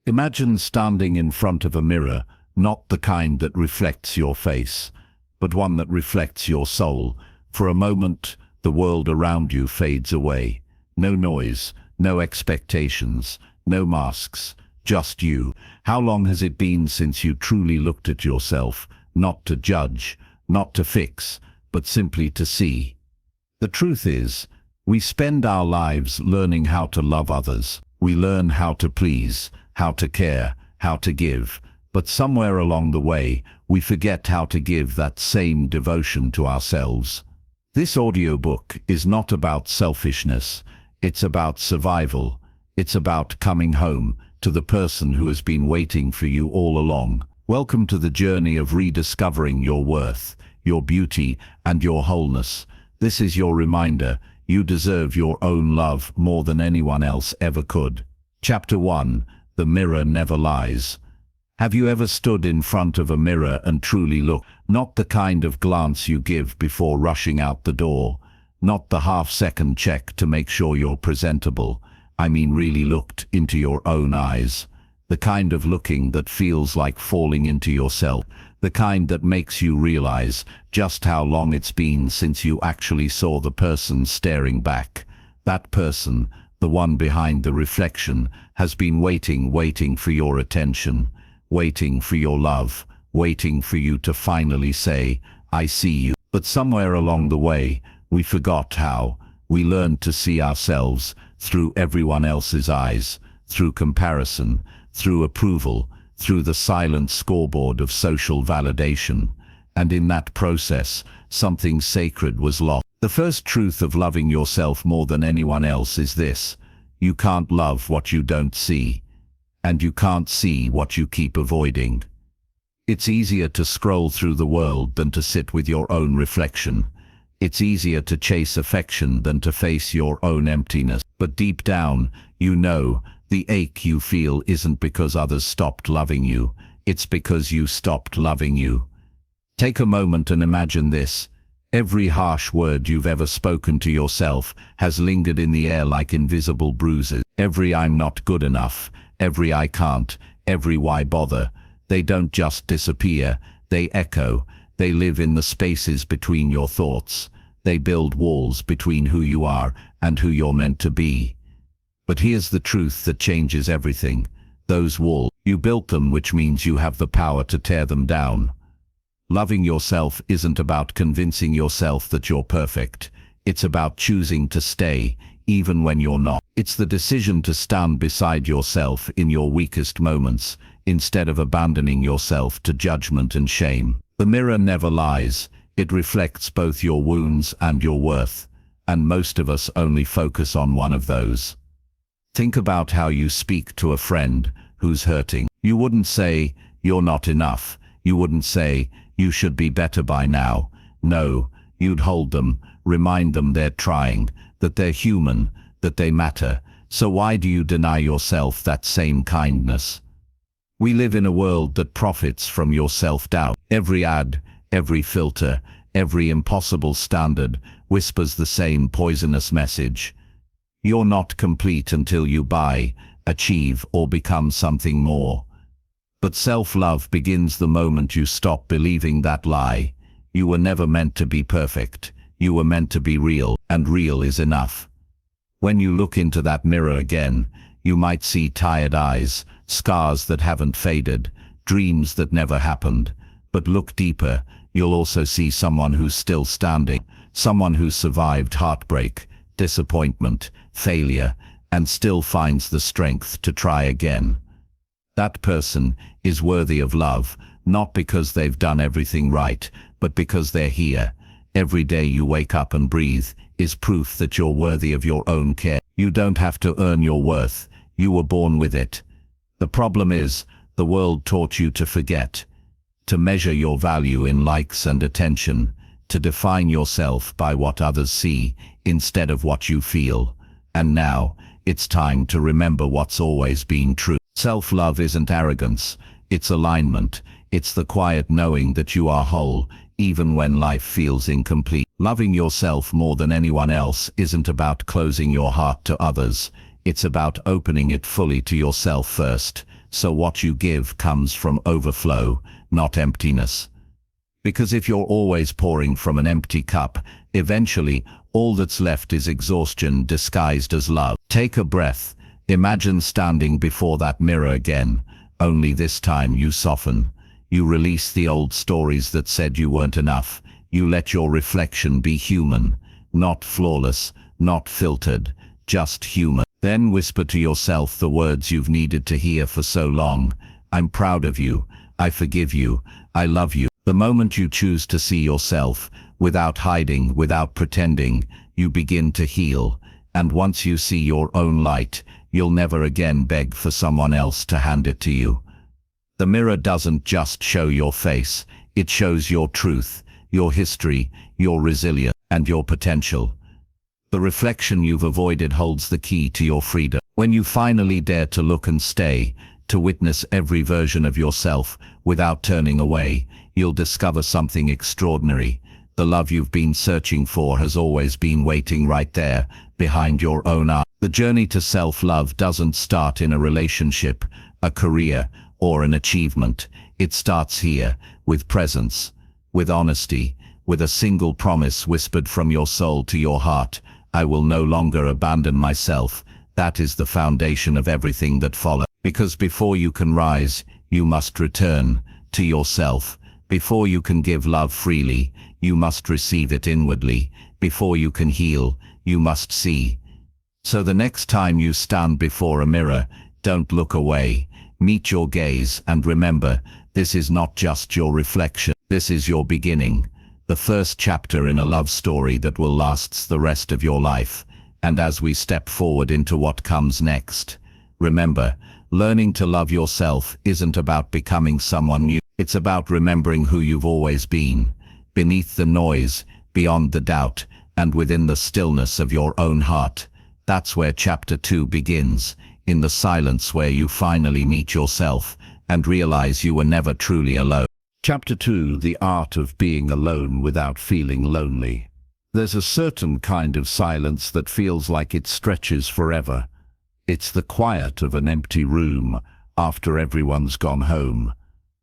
Imagine standing in front of a mirror, not the kind that reflects your face, but one that reflects your soul. For a moment, the world around you fades away. No noise, no expectations, no masks, just you. How long has it been since you truly looked at yourself, not to judge, not to fix, but simply to see? The truth is, we spend our lives learning how to love others. We learn how to please, how to care, how to give. But somewhere along the way, we forget how to give that same devotion to ourselves. This audiobook is not about selfishness. It's about survival. It's about coming home to the person who has been waiting for you all along. Welcome to the journey of rediscovering your worth, your beauty, and your wholeness. This is your reminder. You deserve your own love more than anyone else ever could. Chapter 1. The Mirror Never Lies. Have you ever stood in front of a mirror and truly looked? Not the kind of glance you give before rushing out the door. Not the half-second check to make sure you're presentable. I mean really looked into your own eyes. The kind of looking that feels like falling into yourself. The kind that makes you realize just how long it's been since you actually saw the person staring back. That person, the one behind the reflection, has been waiting for your attention, waiting for your love, waiting for you to finally say, "I see you." But somewhere along the way, we forgot how. We learned to see ourselves through everyone else's eyes, through comparison, through approval, through the silent scoreboard of social validation. And in that process, something sacred was lost. The first truth of loving yourself more than anyone else is this: you can't love what you don't see, and you can't see what you keep avoiding. It's easier to scroll through the world than to sit with your own reflection. It's easier to chase affection than to face your own emptiness. But deep down, you know, the ache you feel isn't because others stopped loving you, it's because you stopped loving you. Take a moment and imagine this. Every harsh word you've ever spoken to yourself has lingered in the air like invisible bruises. Every "I'm not good enough," every "I can't," every "why bother." They don't just disappear, they echo. They live in the spaces between your thoughts. They build walls between who you are and who you're meant to be. But here's the truth that changes everything. Those walls, you built them, which means you have the power to tear them down. Loving yourself isn't about convincing yourself that you're perfect. It's about choosing to stay, even when you're not. It's the decision to stand beside yourself in your weakest moments, instead of abandoning yourself to judgment and shame. The mirror never lies. It reflects both your wounds and your worth, and most of us only focus on one of those. Think about how you speak to a friend who's hurting. You wouldn't say, "You're not enough." You wouldn't say, "You should be better by now." No, you'd hold them, remind them they're trying, that they're human, that they matter. So why do you deny yourself that same kindness? We live in a world that profits from your self-doubt. Every ad, every filter, every impossible standard whispers the same poisonous message. You're not complete until you buy, achieve, or become something more. But self-love begins the moment you stop believing that lie. You were never meant to be perfect. You were meant to be real, and real is enough. When you look into that mirror again, you might see tired eyes, scars that haven't faded, dreams that never happened. But look deeper, you'll also see someone who's still standing, someone who's survived heartbreak, disappointment, failure, and still finds the strength to try again. That person is worthy of love, not because they've done everything right, but because they're here. Every day you wake up and breathe is proof that you're worthy of your own care. You don't have to earn your worth. You were born with it. The problem is, the world taught you to forget, to measure your value in likes and attention, to define yourself by what others see instead of what you feel. And now, it's time to remember what's always been true. Self-love isn't arrogance, it's alignment. It's the quiet knowing that you are whole, even when life feels incomplete. Loving yourself more than anyone else isn't about closing your heart to others. It's about opening it fully to yourself first, so what you give comes from overflow, not emptiness. Because if you're always pouring from an empty cup, eventually all that's left is exhaustion disguised as love. Take a breath. Imagine standing before that mirror again, only this time you soften. You release the old stories that said you weren't enough. You let your reflection be human, not flawless, not filtered, just human. Then whisper to yourself the words you've needed to hear for so long. I'm proud of you. I forgive you. I love you. The moment you choose to see yourself, without hiding, without pretending, you begin to heal. And once you see your own light, you'll never again beg for someone else to hand it to you. The mirror doesn't just show your face, it shows your truth, your history, your resilience, and your potential. The reflection you've avoided holds the key to your freedom. When you finally dare to look and stay, to witness every version of yourself without turning away, you'll discover something extraordinary. The love you've been searching for has always been waiting right there, behind your own eyes. The journey to self-love doesn't start in a relationship, a career, or an achievement. It starts here, with presence, with honesty, with a single promise whispered from your soul to your heart. I will no longer abandon myself. That is the foundation of everything that follows. Because before you can rise, you must return to yourself. Before you can give love freely, you must receive it inwardly. Before you can heal, you must see. So the next time you stand before a mirror, don't look away. Meet your gaze and remember, this is not just your reflection. This is your beginning. The first chapter in a love story that will last the rest of your life. And as we step forward into what comes next, remember, learning to love yourself isn't about becoming someone new. It's about remembering who you've always been, beneath the noise, beyond the doubt, and within the stillness of your own heart. That's where chapter 2 begins, in the silence where you finally meet yourself and realize you were never truly alone. Chapter 2, The Art of Being Alone Without Feeling Lonely. There's a certain kind of silence that feels like it stretches forever. It's the quiet of an empty room after everyone's gone home.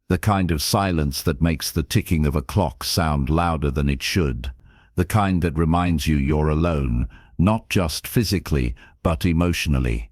The kind of silence that makes the ticking of a clock sound louder than it should. The kind that reminds you you're alone, not just physically, but emotionally.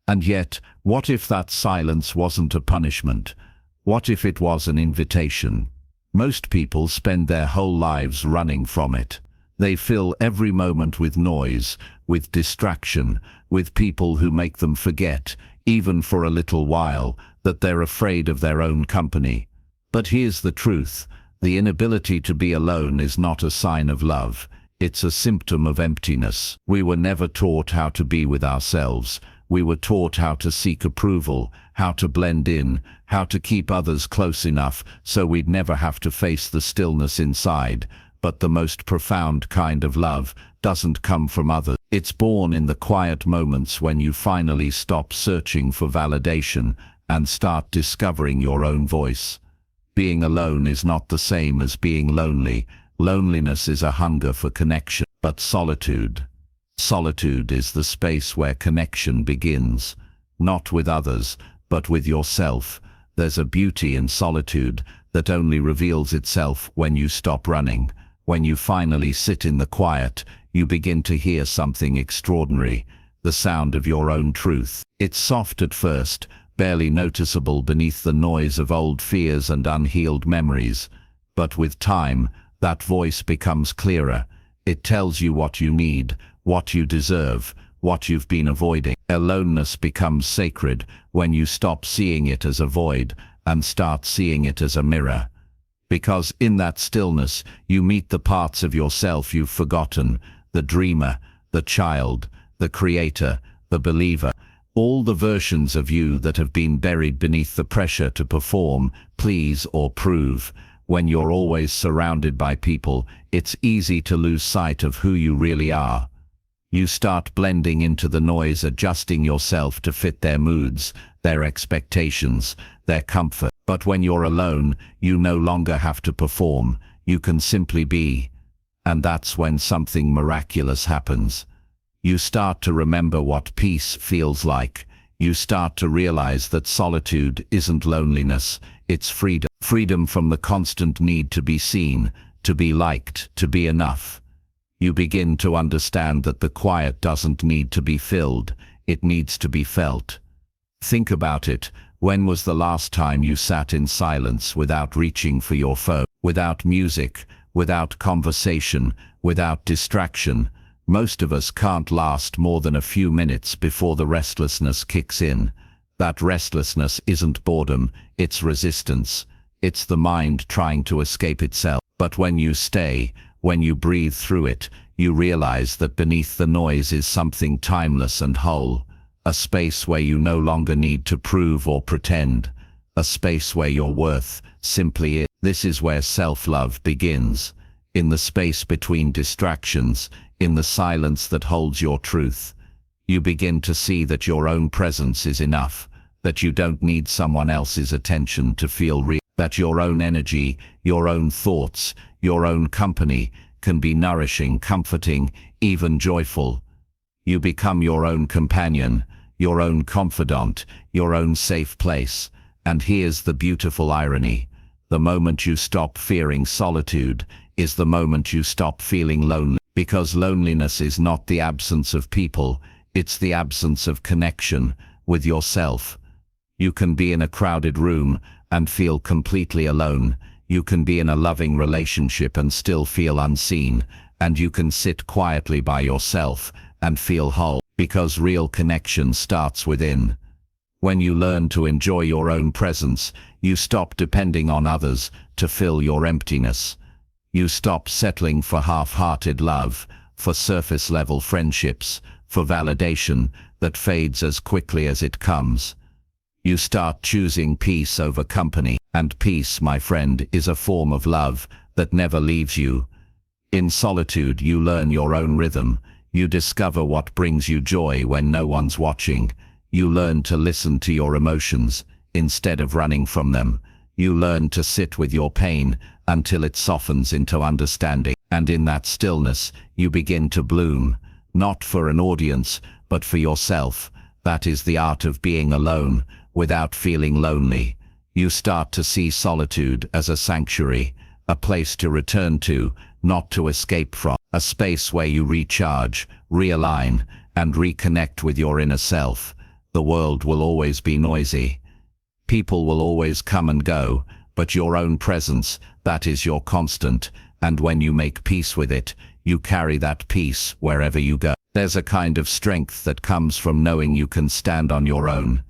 And yet, what if that silence wasn't a punishment? What if it was an invitation? Most people spend their whole lives running from it. They fill every moment with noise, with distraction, with people who make them forget, even for a little while, that they're afraid of their own company. But here's the truth. The inability to be alone is not a sign of love. It's a symptom of emptiness. We were never taught how to be with ourselves. We were taught how to seek approval, how to blend in, how to keep others close enough so we'd never have to face the stillness inside. But the most profound kind of love doesn't come from others. It's born in the quiet moments when you finally stop searching for validation and start discovering your own voice. Being alone is not the same as being lonely. Loneliness is a hunger for connection, but solitude is the space where connection begins, not with others, but with yourself. There's a beauty in solitude that only reveals itself when you stop running. When you finally sit in the quiet, you begin to hear something extraordinary, the sound of your own truth. It's soft at first, barely noticeable beneath the noise of old fears and unhealed memories. But with time, that voice becomes clearer. It tells you what you need, what you deserve, what you've been avoiding. Aloneness becomes sacred when you stop seeing it as a void and start seeing it as a mirror. Because in that stillness, you meet the parts of yourself you've forgotten, the dreamer, the child, the creator, the believer. All the versions of you that have been buried beneath the pressure to perform, please, or prove. When you're always surrounded by people, it's easy to lose sight of who you really are. You start blending into the noise, adjusting yourself to fit their moods, their expectations, their comfort. But when you're alone, you no longer have to perform. You can simply be. And that's when something miraculous happens. You start to remember what peace feels like. you start to realize that solitude isn't loneliness, it's freedom. Freedom from the constant need to be seen, to be liked, to be enough. You begin to understand that the quiet doesn't need to be filled, it needs to be felt. Think about it. When was the last time you sat in silence without reaching for your phone, without music, without conversation, without distraction? Most of us can't last more than a few minutes before the restlessness kicks in. That restlessness isn't boredom, it's resistance. It's the mind trying to escape itself. But when you stay, when you breathe through it, you realize that beneath the noise is something timeless and whole. A space where you no longer need to prove or pretend. A space where your worth simply is. This is where self-love begins. In the space between distractions, in the silence that holds your truth. You begin to see that your own presence is enough, that you don't need someone else's attention to feel real, that your own energy, your own thoughts, your own company can be nourishing, comforting, even joyful. You become your own companion, your own confidant, your own safe place. And here's the beautiful irony. The moment you stop fearing solitude is the moment you stop feeling lonely. Because loneliness is not the absence of people, it's the absence of connection with yourself. You can be in a crowded room and feel completely alone. You can be in a loving relationship and still feel unseen. And you can sit quietly by yourself and feel whole. Because real connection starts within. When you learn to enjoy your own presence, you stop depending on others to fill your emptiness. You stop settling for half-hearted love, for surface-level friendships, for validation that fades as quickly as it comes. You start choosing peace over company, and peace, my friend, is a form of love that never leaves you. In solitude, you learn your own rhythm. You discover what brings you joy when no one's watching. You learn to listen to your emotions instead of running from them. You learn to sit with your pain until it softens into understanding. And in that stillness, you begin to bloom, not for an audience, but for yourself. That is the art of being alone, without feeling lonely. You start to see solitude as a sanctuary, a place to return to, not to escape from. A space where you recharge, realign, and reconnect with your inner self. The world will always be noisy. People will always come and go, but your own presence, that is your constant, and when you make peace with it, you carry that peace wherever you go. There's a kind of strength that comes from knowing you can stand on your own.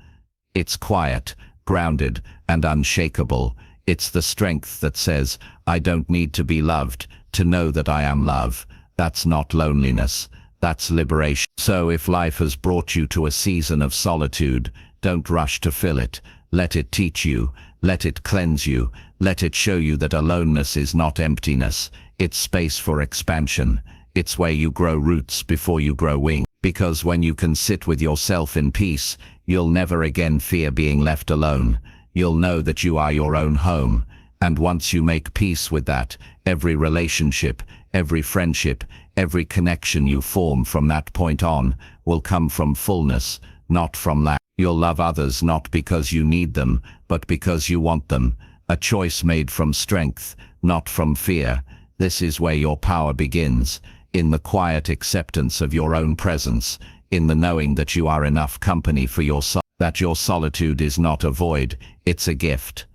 It's quiet, grounded, and unshakable. It's the strength that says, I don't need to be loved to know that I am love. That's not loneliness, that's liberation. So if life has brought you to a season of solitude, don't rush to fill it. Let it teach you, let it cleanse you, let it show you that aloneness is not emptiness, it's space for expansion. It's where you grow roots before you grow wings. Because when you can sit with yourself in peace, you'll never again fear being left alone. You'll know that you are your own home. And once you make peace with that, every relationship, every friendship, every connection you form from that point on will come from fullness, not from lack. You'll love others not because you need them, but because you want them. A choice made from strength, not from fear. This is where your power begins, in the quiet acceptance of your own presence, in the knowing that you are enough company for your soul, that your solitude is not a void, it's a gift.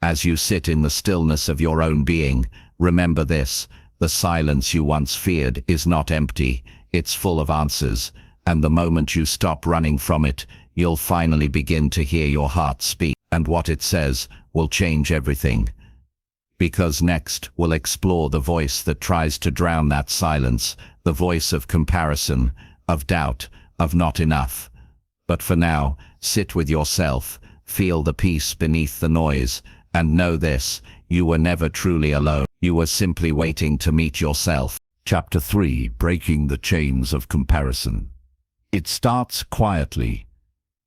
As you sit in the stillness of your own being, remember this: the silence you once feared is not empty, it's full of answers, and the moment you stop running from it, you'll finally begin to hear your heart speak, and what it says will change everything. Because next, we'll explore the voice that tries to drown that silence, the voice of comparison, of doubt, of not enough. But for now, sit with yourself, feel the peace beneath the noise, and know this: you were never truly alone. You were simply waiting to meet yourself. Chapter 3: Breaking the Chains of Comparison. It starts quietly.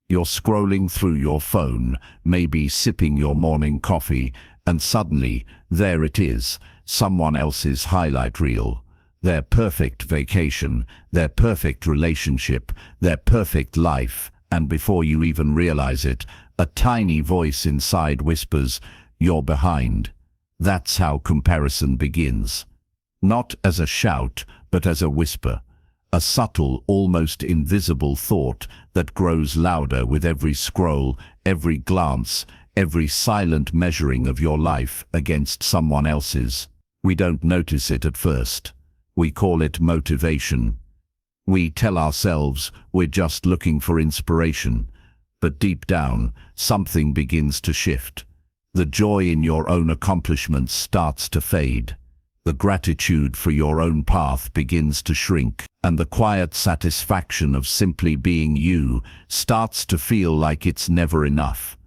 You're scrolling through your phone, maybe sipping your morning coffee, and suddenly, there it is, someone else's highlight reel. Their perfect vacation, their perfect relationship, their perfect life, And before you even realize it, a tiny voice inside whispers, "You're behind." That's how comparison begins. Not as a shout, but as a whisper. A subtle, almost invisible thought that grows louder with every scroll, every glance, every silent measuring of your life against someone else's. We don't notice it at first. We call it motivation. We tell ourselves we're just looking for inspiration. But deep down, something begins to shift. The joy in your own accomplishments starts to fade. The gratitude for your own path begins to shrink, and the quiet satisfaction of simply being you starts to feel like it's never enough.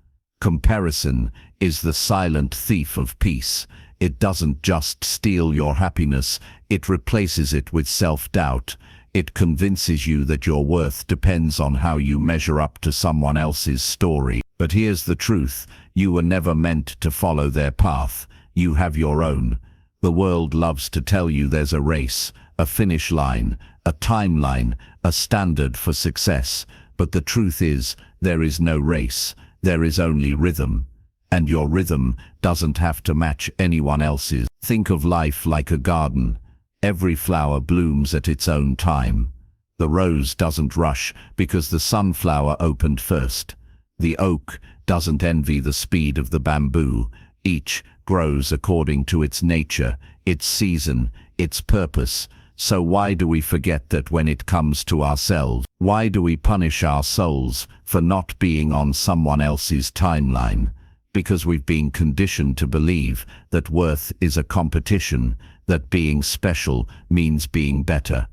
Comparison is the silent thief of peace. It doesn't just steal your happiness, it replaces it with self-doubt. It convinces you that your worth depends on how you measure up to someone else's story. But here's the truth, you were never meant to follow their path. You have your own. The world loves to tell you there's a race, a finish line, a timeline, a standard for success. But the truth is, there is no race, there is only rhythm. And your rhythm doesn't have to match anyone else's. Think of life like a garden. Every flower blooms at its own time. The rose doesn't rush because the sunflower opened first. The oak doesn't envy the speed of the bamboo. Each grows according to its nature, its season, its purpose. So why do we forget that when it comes to ourselves? Why do we punish our souls for not being on someone else's timeline? Because we've been conditioned to believe that worth is a competition, that being special means being better.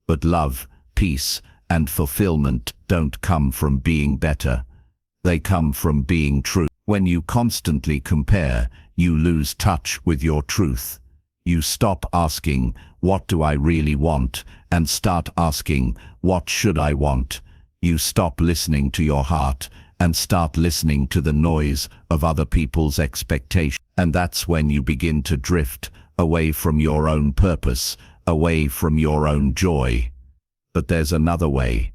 But love, peace, and fulfillment don't come from being better. They come from being true. When you constantly compare, you lose touch with your truth. You stop asking, "What do I really want?" and start asking, "What should I want?" You stop listening to your heart and start listening to the noise of other people's expectations. And that's when you begin to drift away from your own purpose, away from your own joy. But there's another way.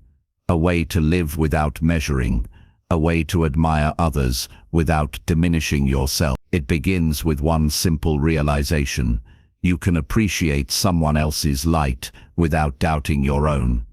A way to live without measuring. A way to admire others without diminishing yourself. It begins with one simple realization. You can appreciate someone else's light without doubting your own.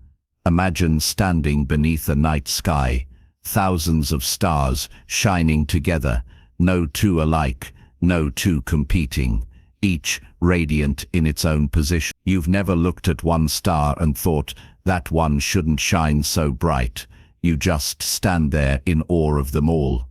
Imagine standing beneath a night sky, thousands of stars shining together, no two alike, no two competing, each radiant in its own position. You've never looked at one star and thought, "That one shouldn't shine so bright." You just stand there in awe of them all.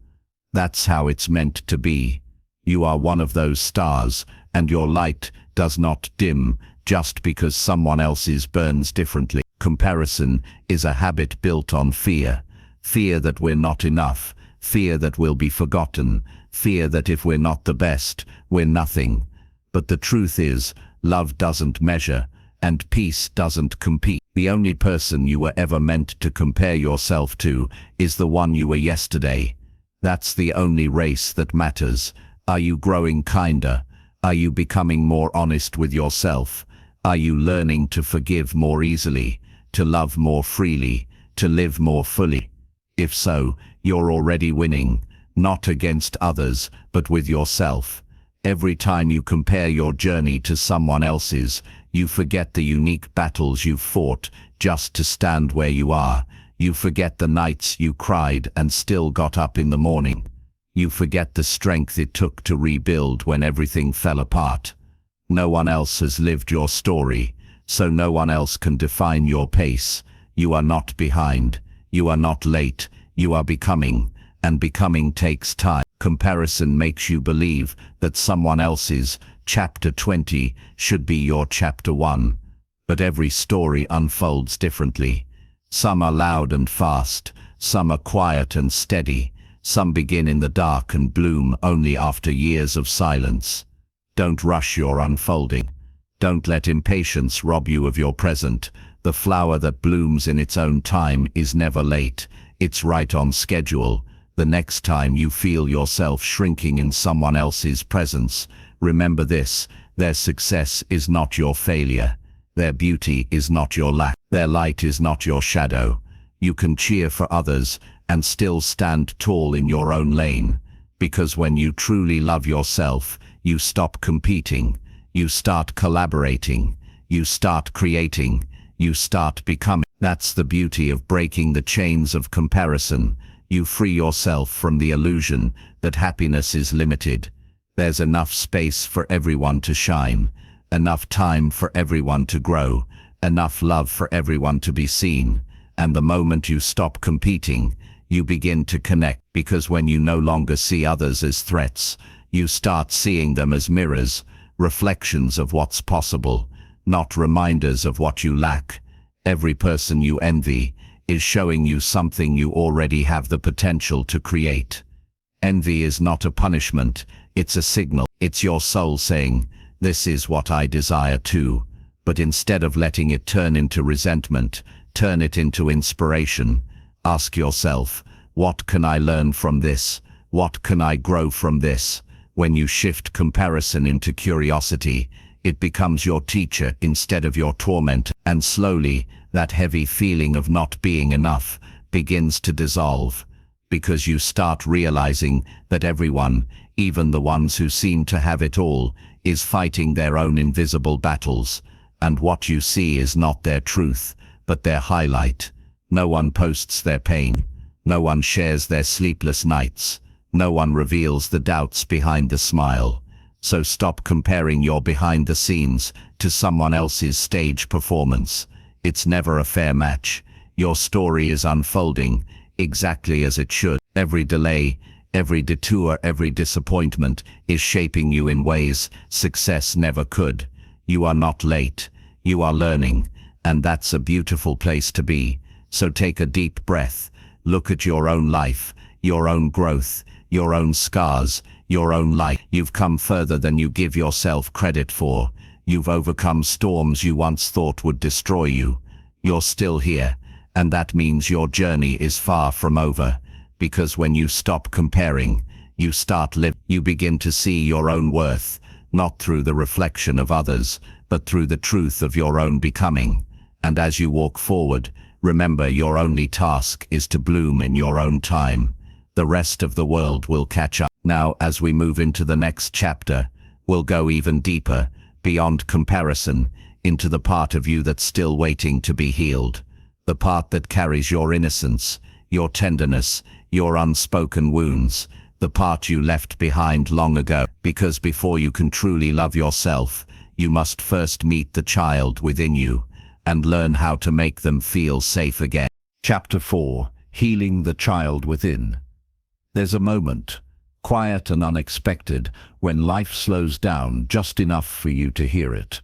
That's how it's meant to be. You are one of those stars, and your light does not dim just because someone else's burns differently. Comparison is a habit built on fear. Fear that we're not enough, fear that we'll be forgotten, fear that if we're not the best, we're nothing. But the truth is, love doesn't measure, and peace doesn't compete. The only person you were ever meant to compare yourself to is the one you were yesterday. That's the only race that matters. Are you growing kinder? Are you becoming more honest with yourself? Are you learning to forgive more easily, to love more freely, to live more fully? If so, you're already winning, not against others, but with yourself. Every time you compare your journey to someone else's, you forget the unique battles you've fought just to stand where you are. You forget the nights you cried and still got up in the morning. You forget the strength it took to rebuild when everything fell apart. No one else has lived your story, so no one else can define your pace. You are not behind. You are not late. You are becoming, and becoming takes time. Comparison makes you believe that someone else's chapter 20 should be your chapter 1. But every story unfolds differently. Some are loud and fast, some are quiet and steady, some begin in the dark and bloom only after years of silence. Don't rush your unfolding. Don't let impatience rob you of your present. The flower that blooms in its own time is never late. It's right on schedule. The next time you feel yourself shrinking in someone else's presence, remember this: their success is not your failure. Their beauty is not your lack. Their light is not your shadow. You can cheer for others and still stand tall in your own lane. Because when you truly love yourself, you stop competing, you start collaborating, you start creating, you start becoming. That's the beauty of breaking the chains of comparison. You free yourself from the illusion that happiness is limited. There's enough space for everyone to shine, enough time for everyone to grow, enough love for everyone to be seen. And the moment you stop competing, you begin to connect, because when you no longer see others as threats, you start seeing them as mirrors, reflections of what's possible, not reminders of what you lack. Every person you envy is showing you something you already have the potential to create. Envy is not a punishment, it's a signal. It's your soul saying, "This is what I desire too." But instead of letting it turn into resentment, turn it into inspiration. Ask yourself, what can I learn from this? What can I grow from this? When you shift comparison into curiosity, it becomes your teacher instead of your tormentor. And slowly, that heavy feeling of not being enough begins to dissolve, because you start realizing that everyone, even the ones who seem to have it all, is fighting their own invisible battles. And what you see is not their truth, but their highlight. No one posts their pain. No one shares their sleepless nights. No one reveals the doubts behind the smile. So stop comparing your behind the scenes to someone else's stage performance. It's never a fair match. Your story is unfolding exactly as it should. Every delay, every detour, every disappointment is shaping you in ways success never could. You are not late. You are learning, and that's a beautiful place to be. So take a deep breath. Look at your own life, your own growth, your own scars, your own life. You've come further than you give yourself credit for. You've overcome storms you once thought would destroy you. You're still here, and that means your journey is far from over. Because when you stop comparing, you start living. You begin to see your own worth, not through the reflection of others, but through the truth of your own becoming. And as you walk forward, remember your only task is to bloom in your own time. The rest of the world will catch up. Now, as we move into the next chapter, we'll go even deeper, beyond comparison, into the part of you that's still waiting to be healed. The part that carries your innocence, your tenderness, your unspoken wounds, the part you left behind long ago. Because before you can truly love yourself, you must first meet the child within you and learn how to make them feel safe again. Chapter 4. Healing the Child Within. There's a moment, quiet and unexpected, when life slows down just enough for you to hear it.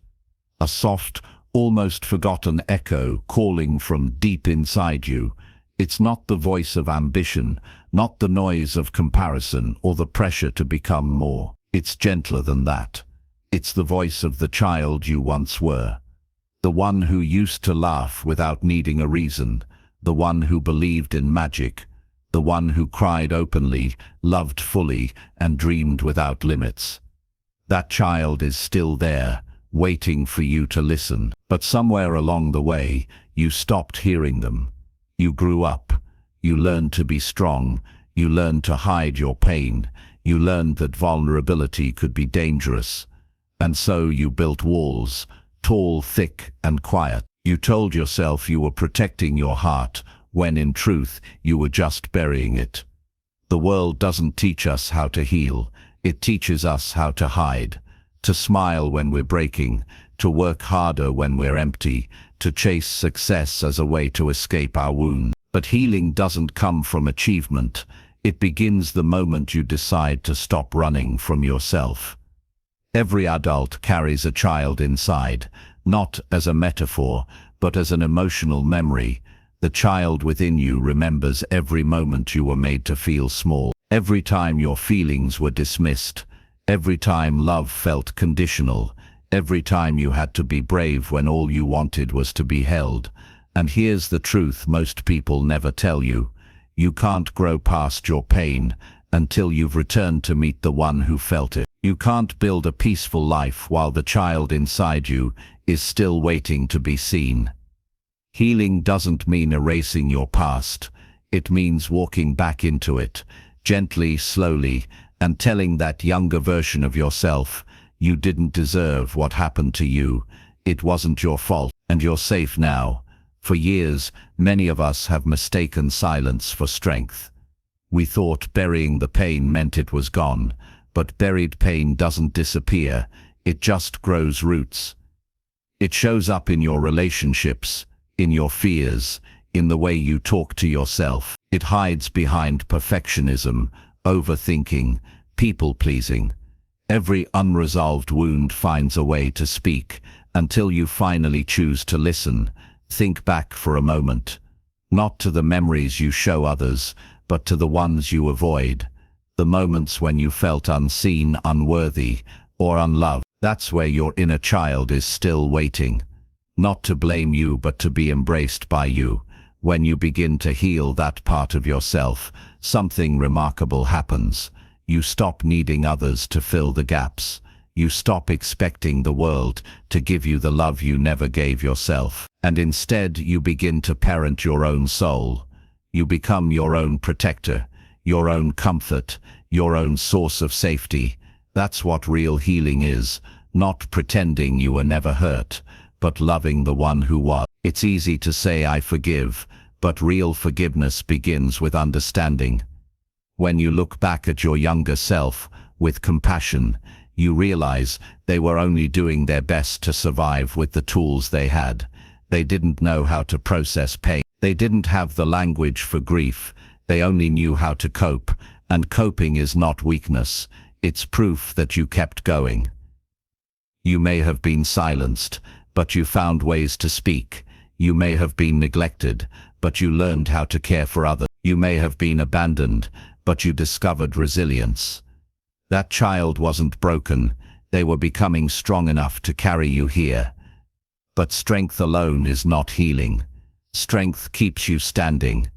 A soft, almost forgotten echo calling from deep inside you. It's not the voice of ambition, not the noise of comparison or the pressure to become more. It's gentler than that. It's the voice of the child you once were. The one who used to laugh without needing a reason. The one who believed in magic. The one who cried openly, loved fully, and dreamed without limits. That child is still there, waiting for you to listen. But somewhere along the way, you stopped hearing them. You grew up. You learned to be strong. You learned to hide your pain. You learned that vulnerability could be dangerous. And so you built walls, tall, thick, and quiet. You told yourself you were protecting your heart, when in truth you were just burying it. The world doesn't teach us how to heal. It teaches us how to hide, to smile when we're breaking, to work harder when we're empty, to chase success as a way to escape our wounds. But healing doesn't come from achievement. It begins the moment you decide to stop running from yourself. Every adult carries a child inside, not as a metaphor, but as an emotional memory. The child within you remembers every moment you were made to feel small, every time your feelings were dismissed, every time love felt conditional, every time you had to be brave when all you wanted was to be held. And here's the truth most people never tell you. You can't grow past your pain until you've returned to meet the one who felt it. You can't build a peaceful life while the child inside you is still waiting to be seen. Healing doesn't mean erasing your past. It means walking back into it, gently, slowly, and telling that younger version of yourself, you didn't deserve what happened to you. It wasn't your fault, and you're safe now. For years, many of us have mistaken silence for strength. We thought burying the pain meant it was gone, but buried pain doesn't disappear, it just grows roots. It shows up in your relationships, in your fears, in the way you talk to yourself. It hides behind perfectionism, overthinking, people-pleasing. Every unresolved wound finds a way to speak, until you finally choose to listen. Think back for a moment. Not to the memories you show others, but to the ones you avoid. The moments when you felt unseen, unworthy, or unloved. That's where your inner child is still waiting. Not to blame you, but to be embraced by you. When you begin to heal that part of yourself, something remarkable happens. You stop needing others to fill the gaps. You stop expecting the world to give you the love you never gave yourself. And instead you begin to parent your own soul. You become your own protector, your own comfort, your own source of safety. That's what real healing is, not pretending you were never hurt, but loving the one who was. It's easy to say I forgive, but real forgiveness begins with understanding. When you look back at your younger self with compassion, you realize they were only doing their best to survive with the tools they had. They didn't know how to process pain. They didn't have the language for grief. They only knew how to cope, and coping is not weakness. It's proof that you kept going. You may have been silenced, but you found ways to speak. You may have been neglected, but you learned how to care for others. You may have been abandoned, but you discovered resilience. That child wasn't broken. They were becoming strong enough to carry you here. But strength alone is not healing. Strength keeps you standing.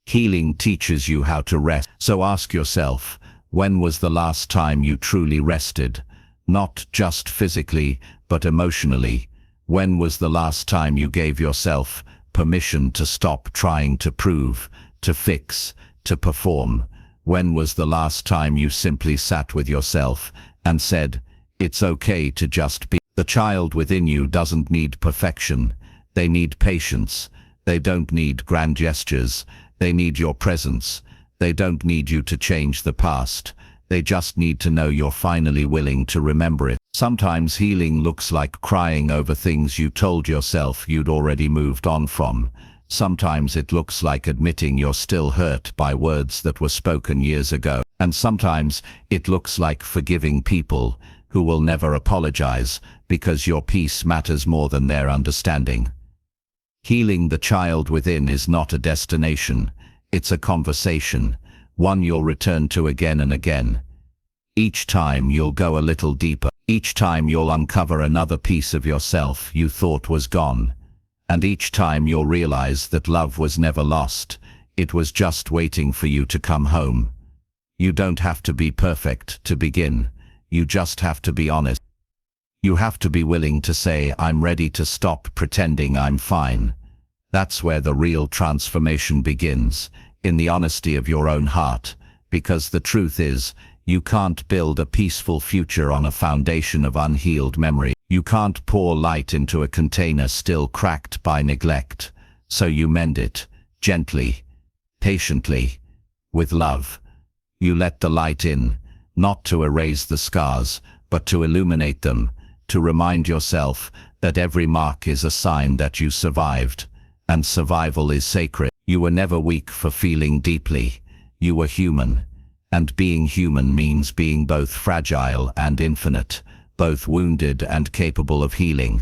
Healing teaches you how to rest. So ask yourself, when was the last time you truly rested? Not just physically, but emotionally. When was the last time you gave yourself permission to stop trying to prove, to fix, to perform? When was the last time you simply sat with yourself and said, it's okay to just be? The child within you doesn't need perfection. They need patience. They don't need grand gestures. They need your presence. They don't need you to change the past. They just need to know you're finally willing to remember it. Sometimes healing looks like crying over things you told yourself you'd already moved on from. Sometimes it looks like admitting you're still hurt by words that were spoken years ago. And sometimes it looks like forgiving people who will never apologize because your peace matters more than their understanding. Healing the child within is not a destination. It's a conversation, one you'll return to again and again. Each time you'll go a little deeper. Each time you'll uncover another piece of yourself you thought was gone. And each time you'll realize that love was never lost. It was just waiting for you to come home. You don't have to be perfect to begin. You just have to be honest. You have to be willing to say, I'm ready to stop pretending I'm fine. That's where the real transformation begins, in the honesty of your own heart. Because the truth is, you can't build a peaceful future on a foundation of unhealed memory. You can't pour light into a container still cracked by neglect. So you mend it, gently, patiently, with love. You let the light in, not to erase the scars, but to illuminate them, to remind yourself that every mark is a sign that you survived, and survival is sacred. You were never weak for feeling deeply. You were human, and being human means being both fragile and infinite, both wounded and capable of healing.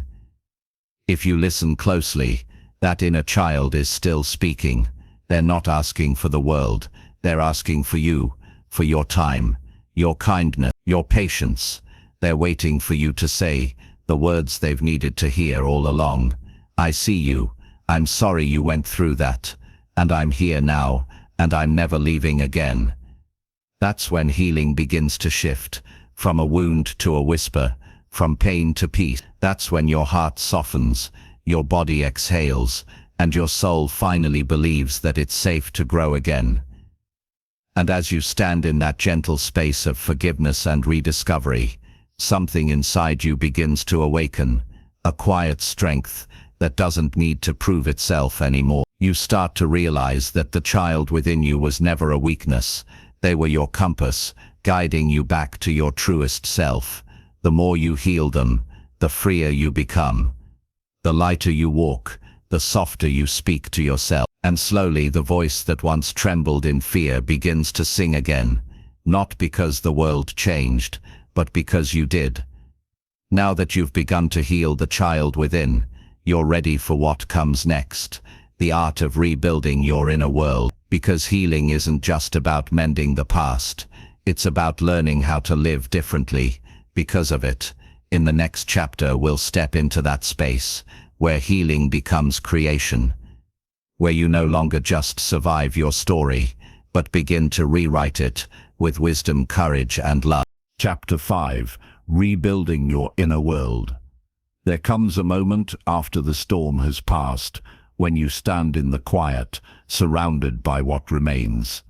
If you listen closely, that inner child is still speaking. They're not asking for the world, they're asking for you, for your time, your kindness, your patience. They're waiting for you to say the words they've needed to hear all along. I see you, I'm sorry you went through that, and I'm here now, and I'm never leaving again. That's when healing begins to shift, from a wound to a whisper, from pain to peace. That's when your heart softens, your body exhales, and your soul finally believes that it's safe to grow again. And as you stand in that gentle space of forgiveness and rediscovery, something inside you begins to awaken, a quiet strength that doesn't need to prove itself anymore. You start to realize that the child within you was never a weakness. They were your compass, guiding you back to your truest self. The more you heal them, the freer you become. The lighter you walk, the softer you speak to yourself. And slowly the voice that once trembled in fear begins to sing again, not because the world changed, but because you did. Now that you've begun to heal the child within, you're ready for what comes next, the art of rebuilding your inner world. Because healing isn't just about mending the past, it's about learning how to live differently. Because of it, in the next chapter we'll step into that space, where healing becomes creation, where you no longer just survive your story, but begin to rewrite it with wisdom, courage, and love. Chapter 5. Rebuilding your inner world. There comes a moment after the storm has passed, when you stand in the quiet, surrounded by what remains.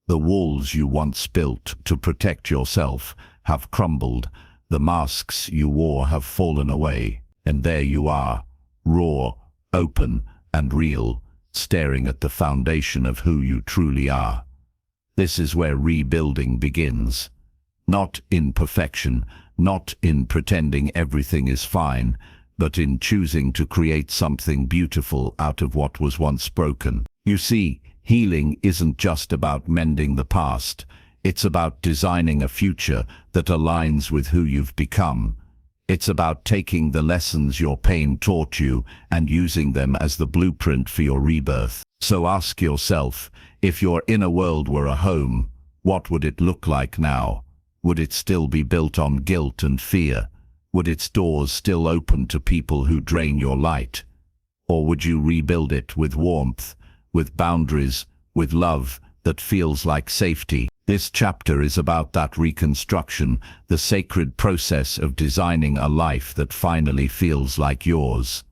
The walls you once built to protect yourself have crumbled, the masks you wore have fallen away, and there you are, raw, open, and real, staring at the foundation of who you truly are. This is where rebuilding begins. Not in perfection, not in pretending everything is fine, but in choosing to create something beautiful out of what was once broken. You see, healing isn't just about mending the past, it's about designing a future that aligns with who you've become. It's about taking the lessons your pain taught you and using them as the blueprint for your rebirth. So ask yourself, if your inner world were a home, what would it look like now? Would it still be built on guilt and fear? Would its doors still open to people who drain your light? Or would you rebuild it with warmth, with boundaries, with love that feels like safety? This chapter is about that reconstruction, the sacred process of designing a life that finally feels like yours.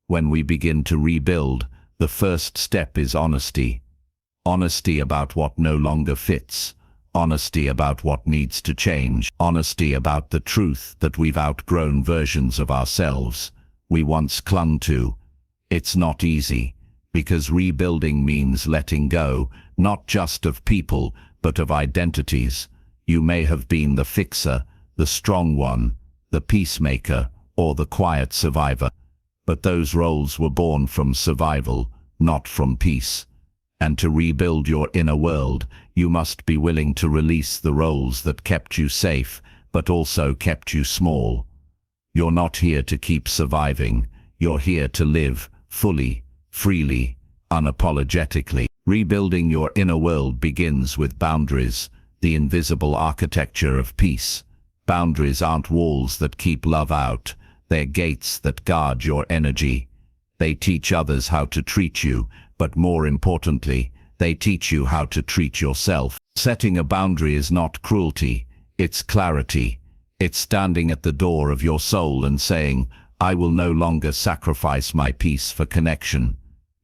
When we begin to rebuild, the first step is honesty. Honesty about what no longer fits. Honesty about what needs to change. Honesty about the truth that we've outgrown versions of ourselves we once clung to. It's not easy, because rebuilding means letting go, not just of people, but of identities. You may have been the fixer, the strong one, the peacemaker, or the quiet survivor. But those roles were born from survival, not from peace. And to rebuild your inner world, you must be willing to release the roles that kept you safe, but also kept you small. You're not here to keep surviving. You're here to live fully, freely, unapologetically. Rebuilding your inner world begins with boundaries, the invisible architecture of peace. Boundaries aren't walls that keep love out, they're gates that guard your energy. They teach others how to treat you, but more importantly, they teach you how to treat yourself. Setting a boundary is not cruelty, it's clarity. It's standing at the door of your soul and saying, I will no longer sacrifice my peace for connection.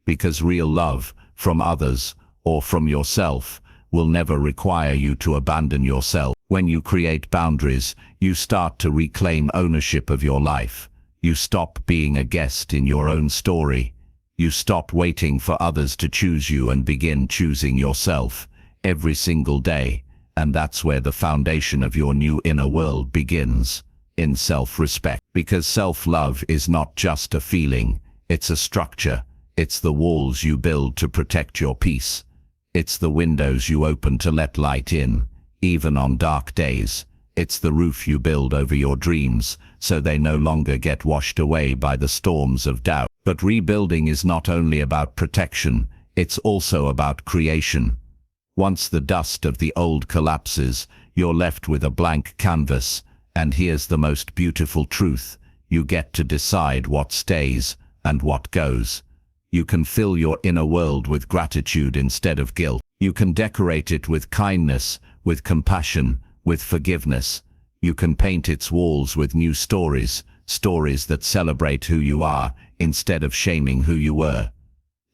Because real love, from others, or from yourself, will never require you to abandon yourself. When you create boundaries, you start to reclaim ownership of your life. You stop being a guest in your own story. You stop waiting for others to choose you and begin choosing yourself every single day. And that's where the foundation of your new inner world begins, in self-respect. Because self-love is not just a feeling, it's a structure. It's the walls you build to protect your peace. It's the windows you open to let light in, even on dark days. It's the roof you build over your dreams, so they no longer get washed away by the storms of doubt. But rebuilding is not only about protection, it's also about creation. Once the dust of the old collapses, you're left with a blank canvas. And here's the most beautiful truth: you get to decide what stays and what goes. You can fill your inner world with gratitude instead of guilt. You can decorate it with kindness, with compassion, with forgiveness. You can paint its walls with new stories, stories that celebrate who you are instead of shaming who you were.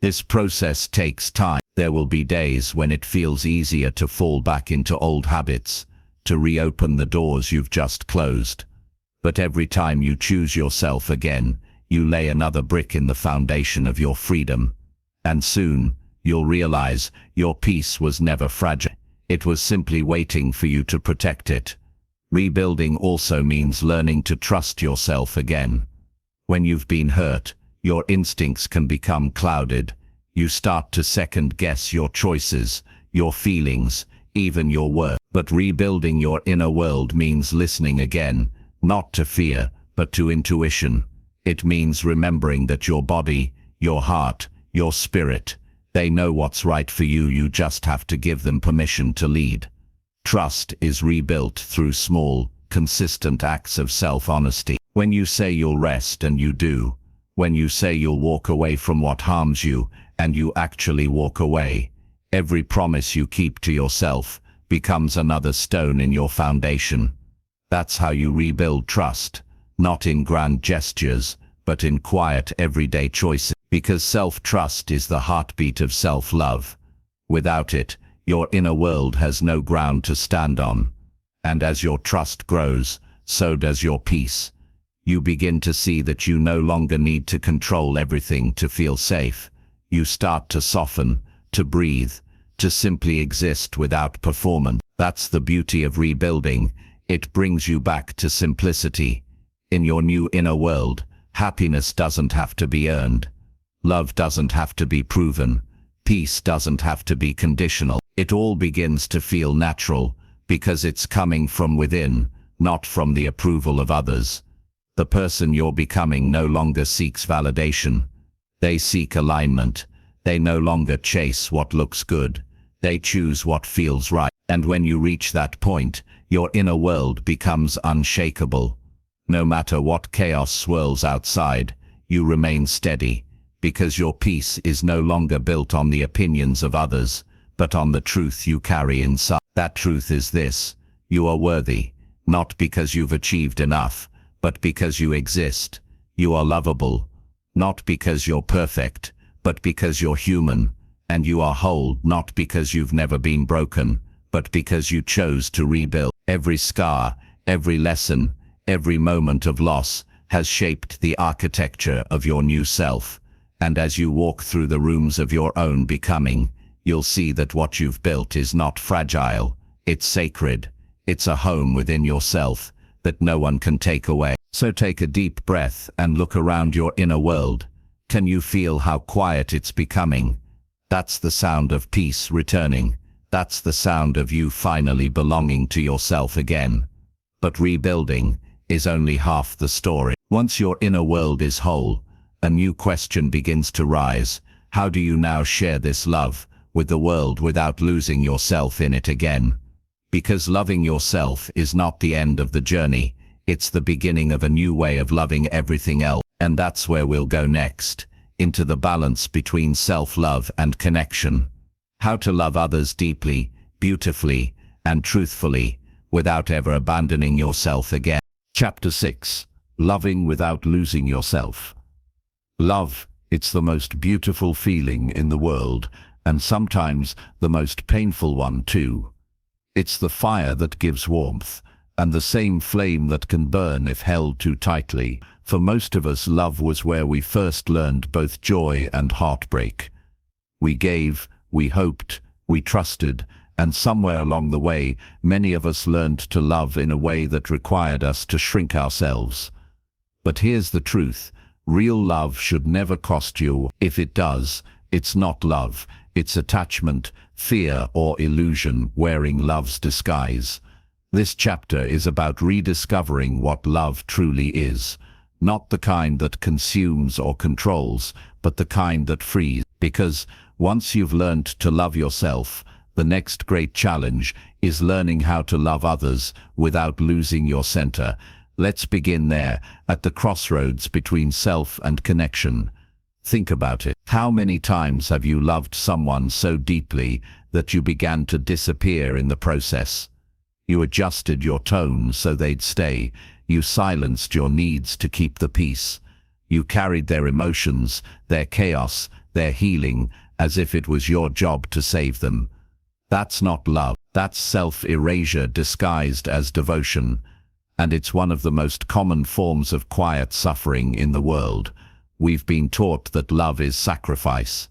This process takes time. There will be days when it feels easier to fall back into old habits, to reopen the doors you've just closed. But every time you choose yourself again, you lay another brick in the foundation of your freedom. And soon, you'll realize your peace was never fragile. It was simply waiting for you to protect it. Rebuilding also means learning to trust yourself again. When you've been hurt, your instincts can become clouded. You start to second-guess your choices, your feelings, even your worth. But rebuilding your inner world means listening again, not to fear, but to intuition. It means remembering that your body, your heart, your spirit, they know what's right for you. You just have to give them permission to lead. Trust is rebuilt through small, consistent acts of self-honesty. When you say you'll rest and you do. When you say you'll walk away from what harms you and you actually walk away. Every promise you keep to yourself becomes another stone in your foundation. That's how you rebuild trust, not in grand gestures, but in quiet everyday choices. Because self-trust is the heartbeat of self-love. Without it, your inner world has no ground to stand on. And as your trust grows, so does your peace. You begin to see that you no longer need to control everything to feel safe. You start to soften, to breathe, to simply exist without performance. That's the beauty of rebuilding. It brings you back to simplicity. In your new inner world, happiness doesn't have to be earned. Love doesn't have to be proven. Peace doesn't have to be conditional. It all begins to feel natural, because it's coming from within, not from the approval of others. The person you're becoming no longer seeks validation. They seek alignment. They no longer chase what looks good. They choose what feels right. And when you reach that point, your inner world becomes unshakable. No matter what chaos swirls outside, you remain steady, because your peace is no longer built on the opinions of others, but on the truth you carry inside. That truth is this: you are worthy, not because you've achieved enough, but because you exist. You are lovable, not because you're perfect, but because you're human. And you are whole, not because you've never been broken, but because you chose to rebuild. Every scar, every lesson, every moment of loss has shaped the architecture of your new self. And as you walk through the rooms of your own becoming, you'll see that what you've built is not fragile. It's sacred. It's a home within yourself that no one can take away. So take a deep breath and look around your inner world. Can you feel how quiet it's becoming? That's the sound of peace returning. That's the sound of you finally belonging to yourself again. But rebuilding is only half the story. Once your inner world is whole, a new question begins to rise. How do you now share this love with the world without losing yourself in it again? Because loving yourself is not the end of the journey. It's the beginning of a new way of loving everything else. And that's where we'll go next, into the balance between self-love and connection. How to love others deeply, beautifully, and truthfully, without ever abandoning yourself again. Chapter 6. Loving without losing yourself. Love, it's the most beautiful feeling in the world, and sometimes the most painful one too. It's the fire that gives warmth, and the same flame that can burn if held too tightly. For most of us, love was where we first learned both joy and heartbreak. We gave, we hoped, we trusted, and somewhere along the way, many of us learned to love in a way that required us to shrink ourselves. But here's the truth: real love should never cost you. If it does, it's not love, it's attachment, fear, or illusion wearing love's disguise. This chapter is about rediscovering what love truly is. Not the kind that consumes or controls, but the kind that frees. Because once you've learned to love yourself, the next great challenge is learning how to love others without losing your center. Let's begin there, at the crossroads between self and connection. Think about it. How many times have you loved someone so deeply that you began to disappear in the process? You adjusted your tone so they'd stay. You silenced your needs to keep the peace. You carried their emotions, their chaos, their healing, as if it was your job to save them. That's not love. That's self-erasure disguised as devotion. And it's one of the most common forms of quiet suffering in the world. We've been taught that love is sacrifice.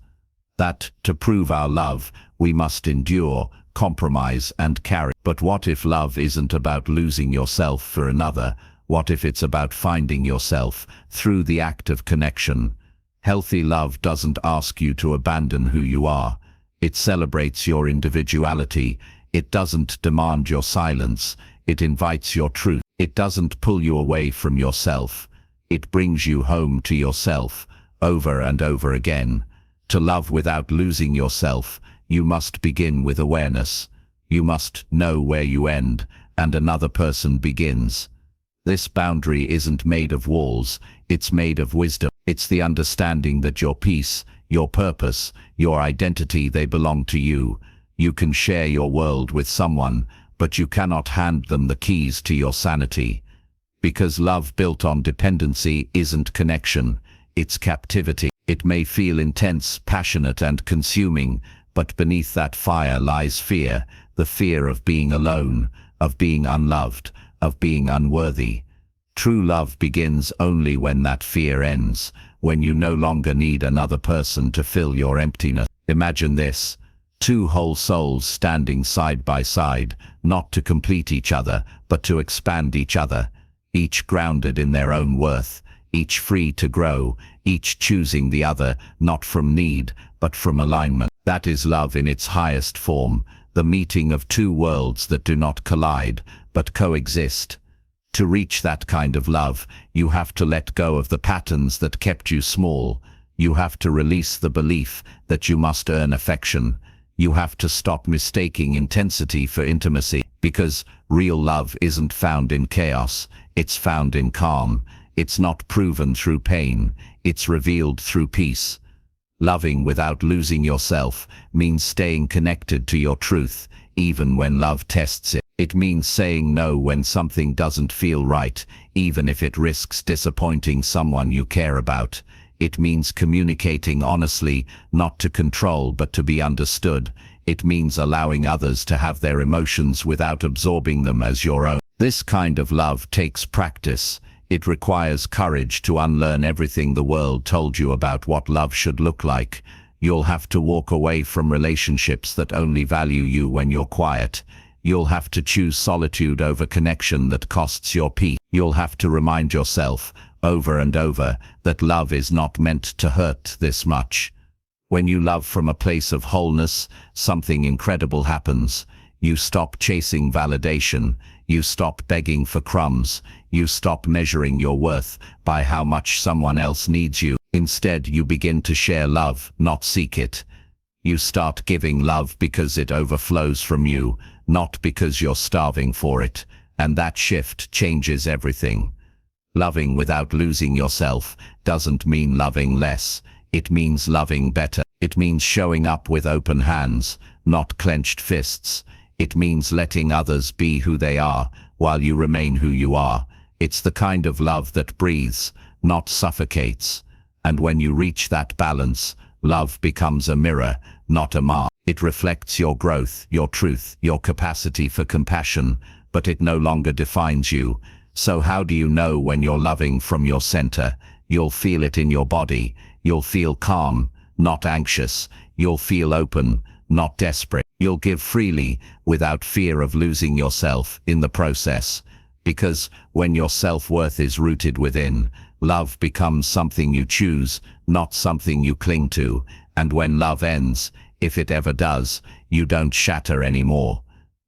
That, to prove our love, we must endure, compromise, and carry. But what if love isn't about losing yourself for another? What if it's about finding yourself through the act of connection? Healthy love doesn't ask you to abandon who you are. It celebrates your individuality. It doesn't demand your silence. It invites your truth. It doesn't pull you away from yourself. It brings you home to yourself, over and over again. To love without losing yourself, you must begin with awareness. You must know where you end and another person begins. This boundary isn't made of walls, it's made of wisdom. It's the understanding that your peace, your purpose, your identity, they belong to you. You can share your world with someone, but you cannot hand them the keys to your sanity. Because love built on dependency isn't connection, it's captivity. It may feel intense, passionate, and consuming, but beneath that fire lies fear, the fear of being alone, of being unloved, of being unworthy. True love begins only when that fear ends, when you no longer need another person to fill your emptiness. Imagine this: two whole souls standing side by side, not to complete each other, but to expand each other, each grounded in their own worth, each free to grow, each choosing the other, not from need, but from alignment. That is love in its highest form, the meeting of two worlds that do not collide, but coexist. To reach that kind of love, you have to let go of the patterns that kept you small. You have to release the belief that you must earn affection. You have to stop mistaking intensity for intimacy, because real love isn't found in chaos, it's found in calm. It's not proven through pain, it's revealed through peace. Loving without losing yourself means staying connected to your truth, even when love tests it. It means saying no when something doesn't feel right, even if it risks disappointing someone you care about. It means communicating honestly, not to control but to be understood. It means allowing others to have their emotions without absorbing them as your own. This kind of love takes practice. It requires courage to unlearn everything the world told you about what love should look like. You'll have to walk away from relationships that only value you when you're quiet. You'll have to choose solitude over connection that costs your peace. You'll have to remind yourself, over and over, that love is not meant to hurt this much. When you love from a place of wholeness, something incredible happens. You stop chasing validation. You stop begging for crumbs. You stop measuring your worth by how much someone else needs you. Instead, you begin to share love, not seek it. You start giving love because it overflows from you, not because you're starving for it. And that shift changes everything. Loving without losing yourself doesn't mean loving less. It means loving better. It means showing up with open hands, not clenched fists. It means letting others be who they are, while you remain who you are. It's the kind of love that breathes, not suffocates. And when you reach that balance, love becomes a mirror, not a mask. It reflects your growth, your truth, your capacity for compassion, but it no longer defines you. So how do you know when you're loving from your center? You'll feel it in your body. You'll feel calm, not anxious. You'll feel open, not desperate. You'll give freely, without fear of losing yourself in the process. Because when your self-worth is rooted within, love becomes something you choose, not something you cling to. And when love ends, if it ever does, you don't shatter anymore.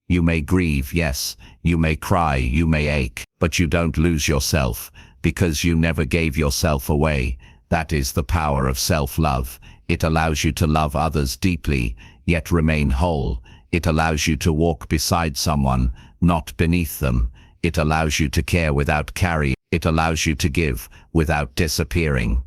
You may grieve, yes, you may cry, you may ache, but you don't lose yourself, because you never gave yourself away. That is the power of self-love. It allows you to love others deeply, yet remain whole. It allows you to walk beside someone, not beneath them. It allows you to care without carrying. It allows you to give without disappearing.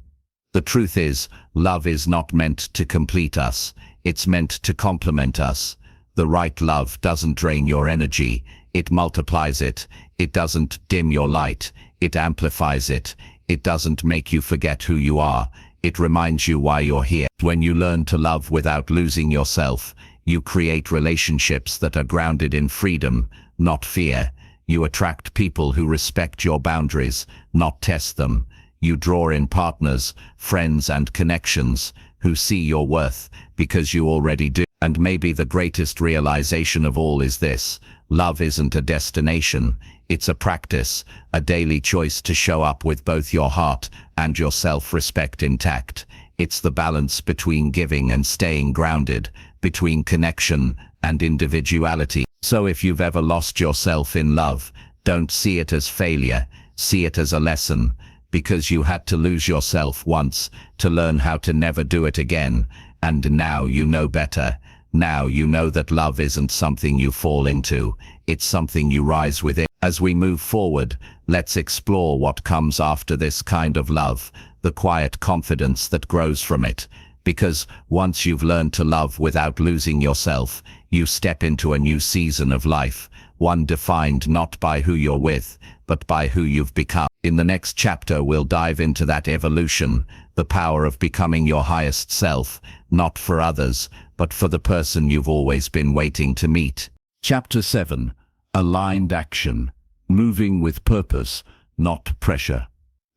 The truth is, love is not meant to complete us. It's meant to complement us. The right love doesn't drain your energy. It multiplies it. It doesn't dim your light. It amplifies it. It doesn't make you forget who you are. It reminds you why you're here. When you learn to love without losing yourself, you create relationships that are grounded in freedom, not fear. You attract people who respect your boundaries, not test them. You draw in partners, friends and connections who see your worth because you already do. And maybe the greatest realization of all is this: love isn't a destination, it's a practice, a daily choice to show up with both your heart and your self-respect intact. It's the balance between giving and staying grounded, between connection and individuality. So if you've ever lost yourself in love, don't see it as failure, see it as a lesson, because you had to lose yourself once to learn how to never do it again. And now you know better. Now you know that love isn't something you fall into, it's something you rise within. As we move forward, let's explore what comes after this kind of love, the quiet confidence that grows from it. Because once you've learned to love without losing yourself, you step into a new season of life, one defined not by who you're with, but by who you've become. In the next chapter, we'll dive into that evolution, the power of becoming your highest self, not for others, but for the person you've always been waiting to meet. Chapter 7. Aligned Action. Moving with purpose, not pressure.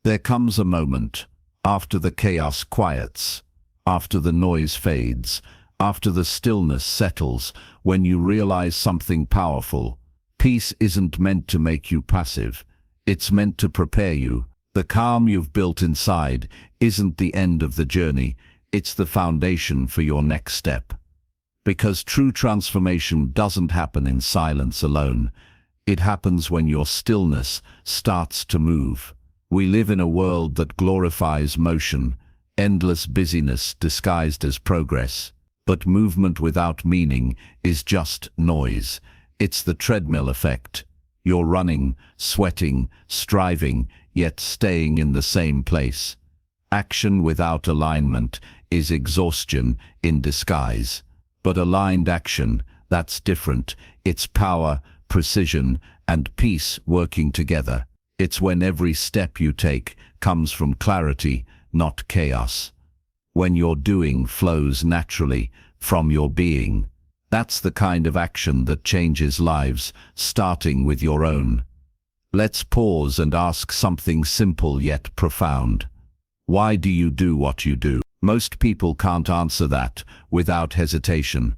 There comes a moment, after the chaos quiets, after the noise fades, after the stillness settles, when you realize something powerful. Peace isn't meant to make you passive. It's meant to prepare you. The calm you've built inside isn't the end of the journey. It's the foundation for your next step. Because true transformation doesn't happen in silence alone. It happens when your stillness starts to move. We live in a world that glorifies motion, endless busyness disguised as progress. But movement without meaning is just noise. It's the treadmill effect. You're running, sweating, striving, yet staying in the same place. Action without alignment is exhaustion in disguise. But aligned action, that's different. It's power, precision, and peace working together. It's when every step you take comes from clarity, not chaos. When your doing flows naturally from your being. That's the kind of action that changes lives, starting with your own. Let's pause and ask something simple yet profound. Why do you do what you do? Most people can't answer that without hesitation.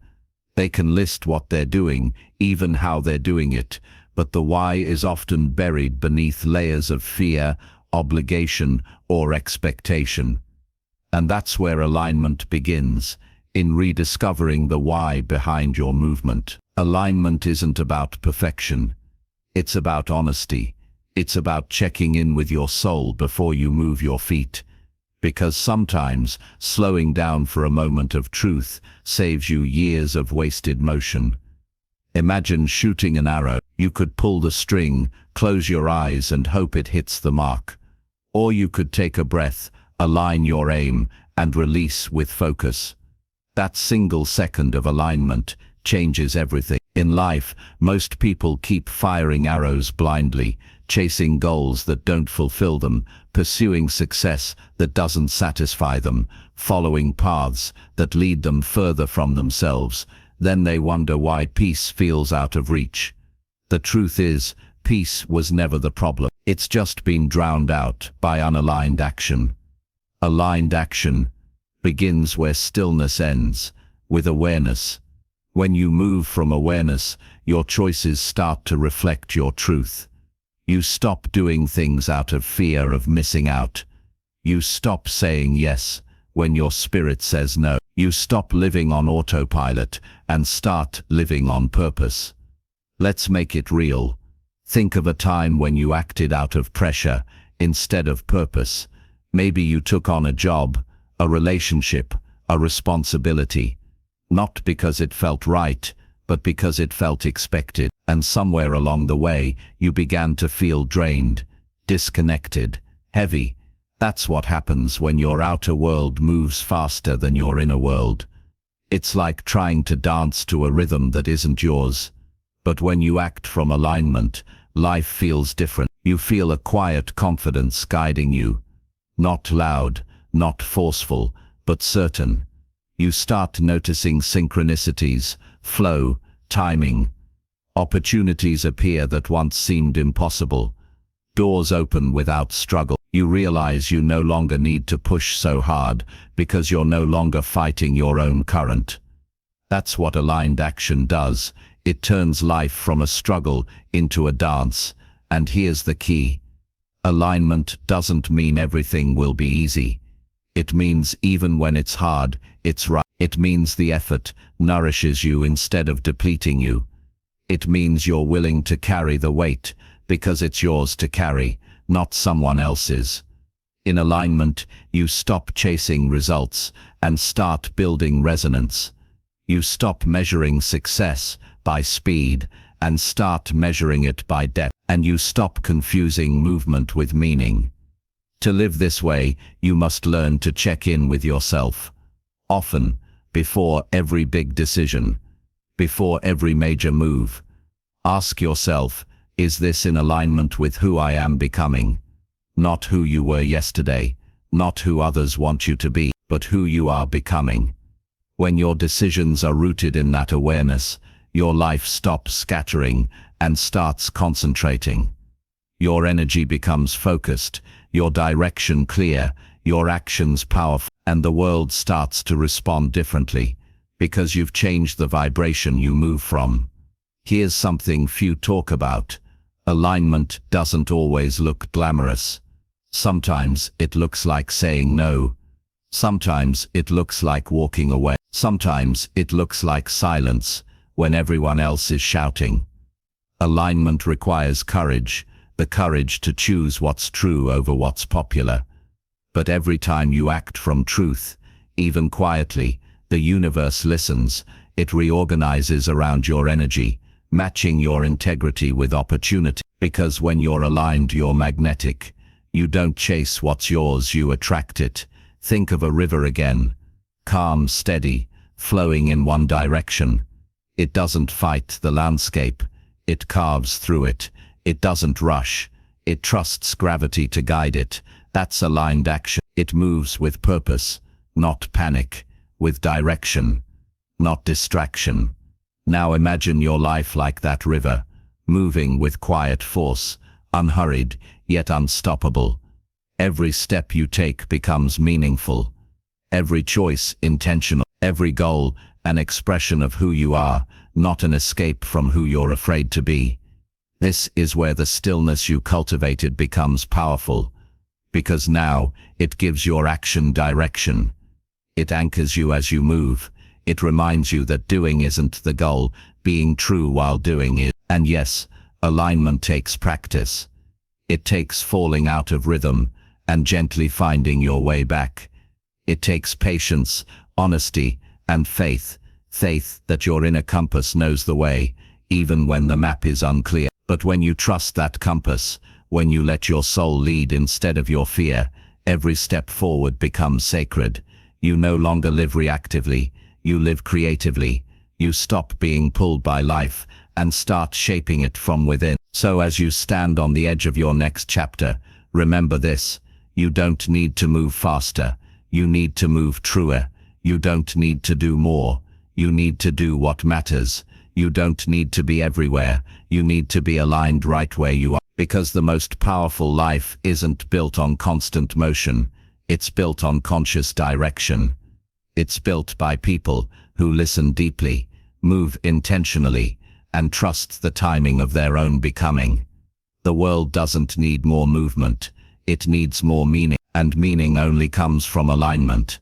They can list what they're doing, even how they're doing it, but the why is often buried beneath layers of fear, obligation, or expectation. And that's where alignment begins, in rediscovering the why behind your movement. Alignment isn't about perfection. It's about honesty. It's about checking in with your soul before you move your feet. Because sometimes slowing down for a moment of truth saves you years of wasted motion. Imagine shooting an arrow. You could pull the string, close your eyes and hope it hits the mark. Or you could take a breath, align your aim, and release with focus. That single second of alignment changes everything. In life, most people keep firing arrows blindly, chasing goals that don't fulfill them, pursuing success that doesn't satisfy them, following paths that lead them further from themselves. Then they wonder why peace feels out of reach. The truth is, peace was never the problem. It's just been drowned out by unaligned action. Aligned action begins where stillness ends, with awareness. When you move from awareness, your choices start to reflect your truth. You stop doing things out of fear of missing out. You stop saying yes when your spirit says no. You stop living on autopilot and start living on purpose. Let's make it real. Think of a time when you acted out of pressure instead of purpose. Maybe you took on a job, a relationship, a responsibility, not because it felt right, but because it felt expected. And somewhere along the way, you began to feel drained, disconnected, heavy. That's what happens when your outer world moves faster than your inner world. It's like trying to dance to a rhythm that isn't yours. But when you act from alignment, life feels different. You feel a quiet confidence guiding you. Not loud, not forceful, but certain. You start noticing synchronicities, flow, timing. Opportunities appear that once seemed impossible. Doors open without struggle. You realize you no longer need to push so hard because you're no longer fighting your own current. That's what aligned action does. It turns life from a struggle into a dance. And here's the key. Alignment doesn't mean everything will be easy. It means even when it's hard, it's right. It means the effort nourishes you instead of depleting you. It means you're willing to carry the weight because it's yours to carry, not someone else's. In alignment, you stop chasing results and start building resonance. You stop measuring success by speed and start measuring it by depth. And you stop confusing movement with meaning. To live this way, you must learn to check in with yourself. Often, before every big decision, before every major move, ask yourself, is this in alignment with who I am becoming? Not who you were yesterday, not who others want you to be, but who you are becoming. When your decisions are rooted in that awareness, your life stops scattering and starts concentrating. Your energy becomes focused, your direction clear, your actions powerful, and the world starts to respond differently, because you've changed the vibration you move from. Here's something few talk about. Alignment doesn't always look glamorous. Sometimes it looks like saying no. Sometimes it looks like walking away. Sometimes it looks like silence when everyone else is shouting. Alignment requires courage, the courage to choose what's true over what's popular. But every time you act from truth, even quietly, the universe listens. It reorganizes around your energy, matching your integrity with opportunity. Because when you're aligned, you're magnetic. You don't chase what's yours, you attract it. Think of a river again. Calm, steady, flowing in one direction. It doesn't fight the landscape. It carves through it. It doesn't rush. It trusts gravity to guide it. That's aligned action. It moves with purpose, not panic, with direction, not distraction. Now imagine your life like that river, moving with quiet force, unhurried, yet unstoppable. Every step you take becomes meaningful. Every choice intentional. Every goal an expression of who you are, not an escape from who you're afraid to be. This is where the stillness you cultivated becomes powerful, because now it gives your action direction. It anchors you as you move. It reminds you that doing isn't the goal, being true while doing is. And yes, alignment takes practice. It takes falling out of rhythm and gently finding your way back. It takes patience, honesty, and faith that your inner compass knows the way, even when the map is unclear. But when you trust that compass, when you let your soul lead instead of your fear, every step forward becomes sacred. You no longer live reactively, you live creatively. You stop being pulled by life and start shaping it from within. So as you stand on the edge of your next chapter, remember this: you don't need to move faster, you need to move truer. You don't need to do more, you need to do what matters. You don't need to be everywhere, you need to be aligned right where you are. Because the most powerful life isn't built on constant motion, it's built on conscious direction. It's built by people who listen deeply, move intentionally, and trust the timing of their own becoming. The world doesn't need more movement, it needs more meaning, and meaning only comes from alignment.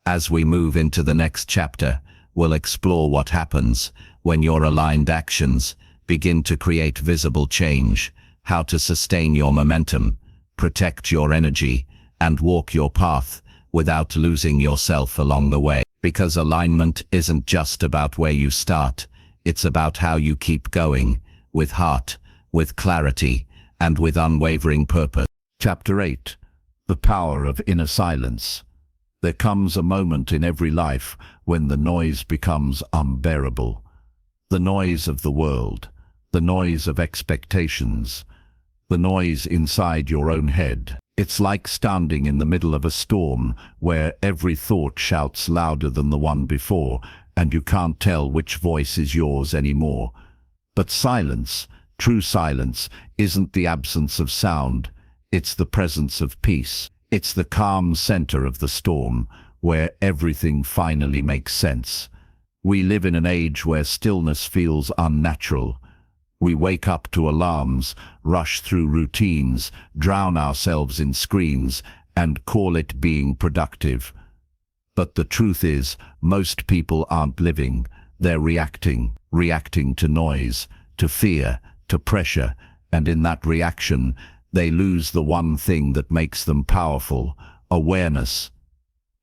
As we move into the next chapter, we'll explore what happens when your aligned actions begin to create visible change, how to sustain your momentum, protect your energy, and walk your path without losing yourself along the way. Because alignment isn't just about where you start, it's about how you keep going, with heart, with clarity, and with unwavering purpose. Chapter 8. The Power of Inner Silence. There comes a moment in every life when the noise becomes unbearable. The noise of the world, the noise of expectations, the noise inside your own head. It's like standing in the middle of a storm where every thought shouts louder than the one before, and you can't tell which voice is yours anymore. But silence, true silence, isn't the absence of sound. It's the presence of peace. It's the calm center of the storm, where everything finally makes sense. We live in an age where stillness feels unnatural. We wake up to alarms, rush through routines, drown ourselves in screens, and call it being productive. But the truth is, most people aren't living. They're reacting to noise, to fear, to pressure, and in that reaction, they lose the one thing that makes them powerful: awareness.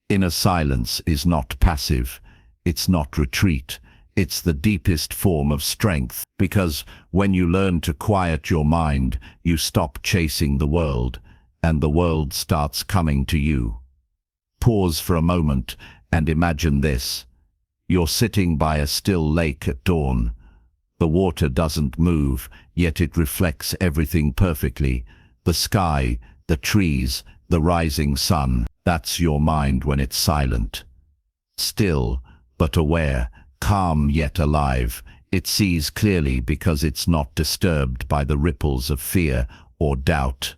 Inner silence is not passive. It's not retreat. It's the deepest form of strength, because when you learn to quiet your mind, you stop chasing the world, and the world starts coming to you. Pause for a moment and imagine this. You're sitting by a still lake at dawn. The water doesn't move, yet it reflects everything perfectly. The sky, the trees, the rising sun. That's your mind when it's silent. Still, but aware. Calm yet alive. It sees clearly because it's not disturbed by the ripples of fear or doubt.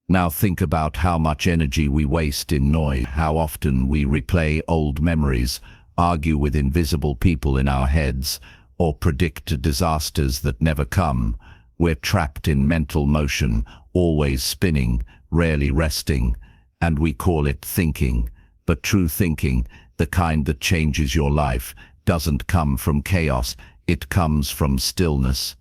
Now think about how much energy we waste in noise, how often we replay old memories, argue with invisible people in our heads, or predict disasters that never come. We're trapped in mental motion, always spinning, rarely resting, and we call it thinking. But true thinking, the kind that changes your life, doesn't come from chaos, it comes from stillness.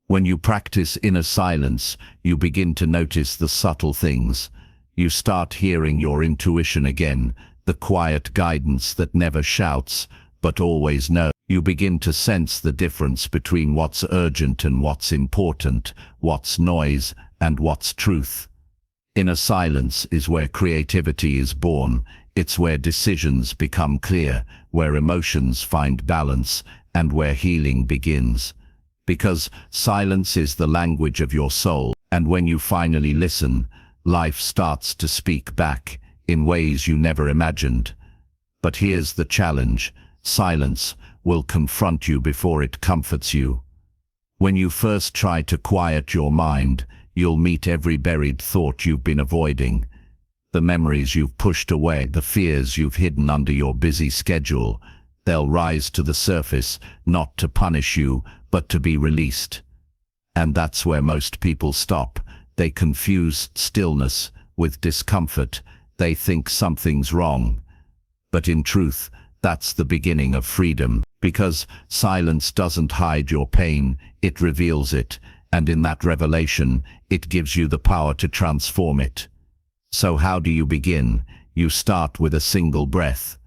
When you practice inner silence, you begin to notice the subtle things. You start hearing your intuition again, the quiet guidance that never shouts, but always knows. You begin to sense the difference between what's urgent and what's important, what's noise and what's truth. Inner silence is where creativity is born. It's where decisions become clear, where emotions find balance, and where healing begins. Because silence is the language of your soul, and when you finally listen, life starts to speak back in ways you never imagined. But here's the challenge: silence will confront you before it comforts you. When you first try to quiet your mind, you'll meet every buried thought you've been avoiding. The memories you've pushed away, the fears you've hidden under your busy schedule, they'll rise to the surface, not to punish you, but to be released. And that's where most people stop. They confuse stillness with discomfort. They think something's wrong. But in truth, that's the beginning of freedom, because silence doesn't hide your pain, it reveals it, and in that revelation, it gives you the power to transform it. So how do you begin? You start with a single breath.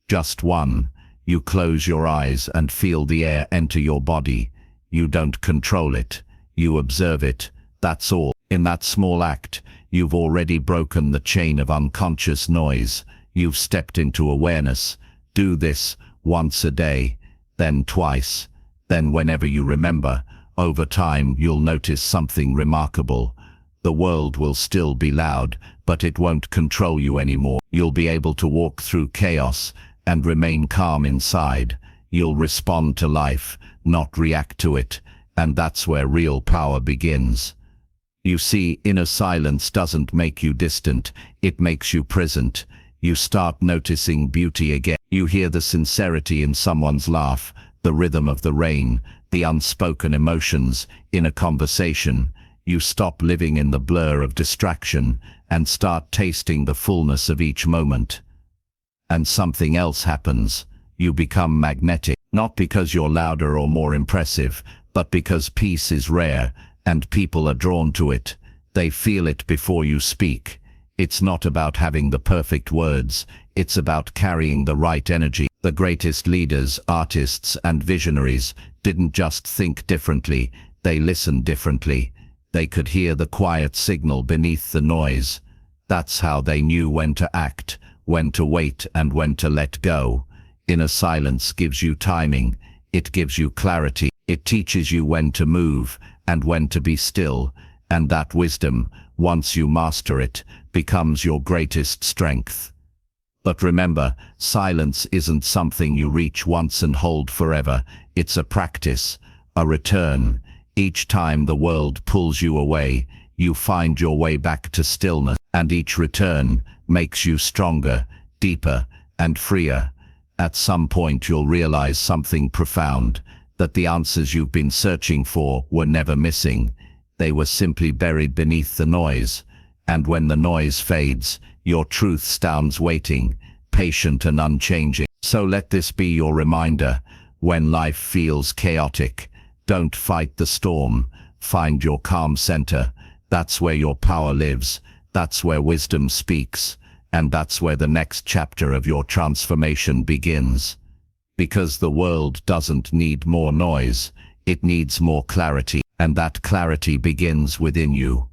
Just one. You close your eyes and feel the air enter your body. You don't control it. You observe it. That's all. In that small act, you've already broken the chain of unconscious noise. You've stepped into awareness. Do this once a day, then twice, then whenever you remember. Over time, you'll notice something remarkable. The world will still be loud, but it won't control you anymore. You'll be able to walk through chaos and remain calm inside. You'll respond to life, not react to it, and that's where real power begins. You see, inner silence doesn't make you distant, it makes you present. You start noticing beauty again. You hear the sincerity in someone's laugh, the rhythm of the rain, the unspoken emotions in a conversation. You stop living in the blur of distraction and start tasting the fullness of each moment. And something else happens. You become magnetic, not because you're louder or more impressive, but because peace is rare and people are drawn to it. They feel it before you speak. It's not about having the perfect words, it's about carrying the right energy. The greatest leaders, artists, and visionaries didn't just think differently, they listened differently. They could hear the quiet signal beneath the noise. That's how they knew when to act, when to wait, and when to let go. Inner silence gives you timing, it gives you clarity, it teaches you when to move and when to be still, And that wisdom, once you master it, becomes your greatest strength. But remember, silence isn't something you reach once and hold forever. It's a practice, a return. Each time the world pulls you away, you find your way back to stillness, and each return makes you stronger, deeper, and freer. At some point you'll realize something profound, that the answers you've been searching for were never missing. They were simply buried beneath the noise. And when the noise fades, your truth stands waiting, patient and unchanging. So let this be your reminder. When life feels chaotic, don't fight the storm. Find your calm center. That's where your power lives. That's where wisdom speaks. And that's where the next chapter of your transformation begins. Because the world doesn't need more noise. It needs more clarity. And that clarity begins within you.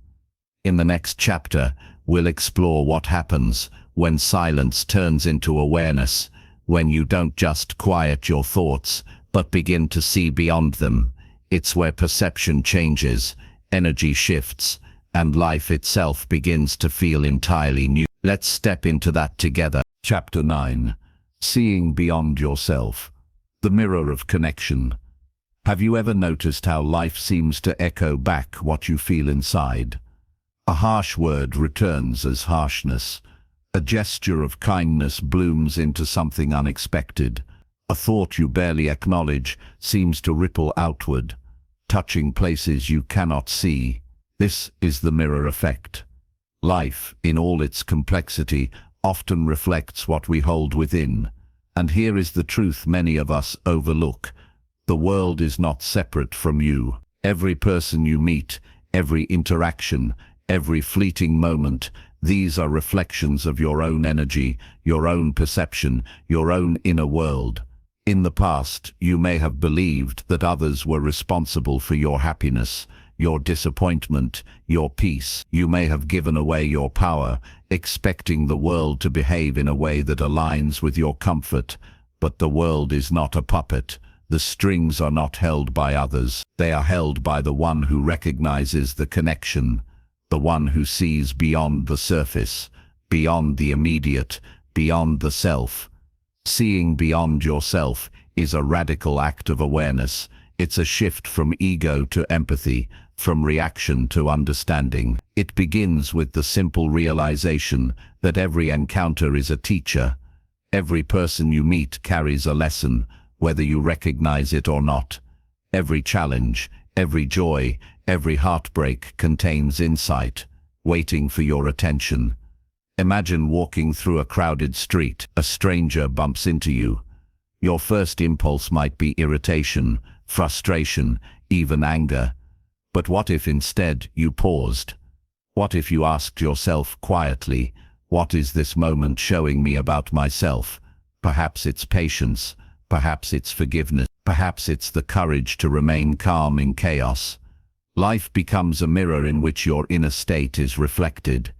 In the next chapter, we'll explore what happens when silence turns into awareness, when you don't just quiet your thoughts, but begin to see beyond them. It's where perception changes, energy shifts, and life itself begins to feel entirely new. Let's step into that together. Chapter 9. Seeing Beyond Yourself. The Mirror of Connection. Have you ever noticed how life seems to echo back what you feel inside? A harsh word returns as harshness. A gesture of kindness blooms into something unexpected. A thought you barely acknowledge seems to ripple outward, touching places you cannot see. This is the mirror effect. Life, in all its complexity, often reflects what we hold within. And here is the truth many of us overlook. The world is not separate from you. Every person you meet, every interaction, every fleeting moment, these are reflections of your own energy, your own perception, your own inner world. In the past, you may have believed that others were responsible for your happiness, your disappointment, your peace. You may have given away your power, expecting the world to behave in a way that aligns with your comfort. But the world is not a puppet. The strings are not held by others. They are held by the one who recognizes the connection, the one who sees beyond the surface, beyond the immediate, beyond the self. Seeing beyond yourself is a radical act of awareness. It's a shift from ego to empathy, from reaction to understanding. It begins with the simple realization that every encounter is a teacher. Every person you meet carries a lesson, whether you recognize it or not. Every challenge, every joy, every heartbreak contains insight, waiting for your attention. Imagine walking through a crowded street. A stranger bumps into you. Your first impulse might be irritation, frustration, even anger. But what if instead you paused? What if you asked yourself quietly, what is this moment showing me about myself? Perhaps it's patience, perhaps it's forgiveness, perhaps it's the courage to remain calm in chaos. Life becomes a mirror in which your inner state is reflected.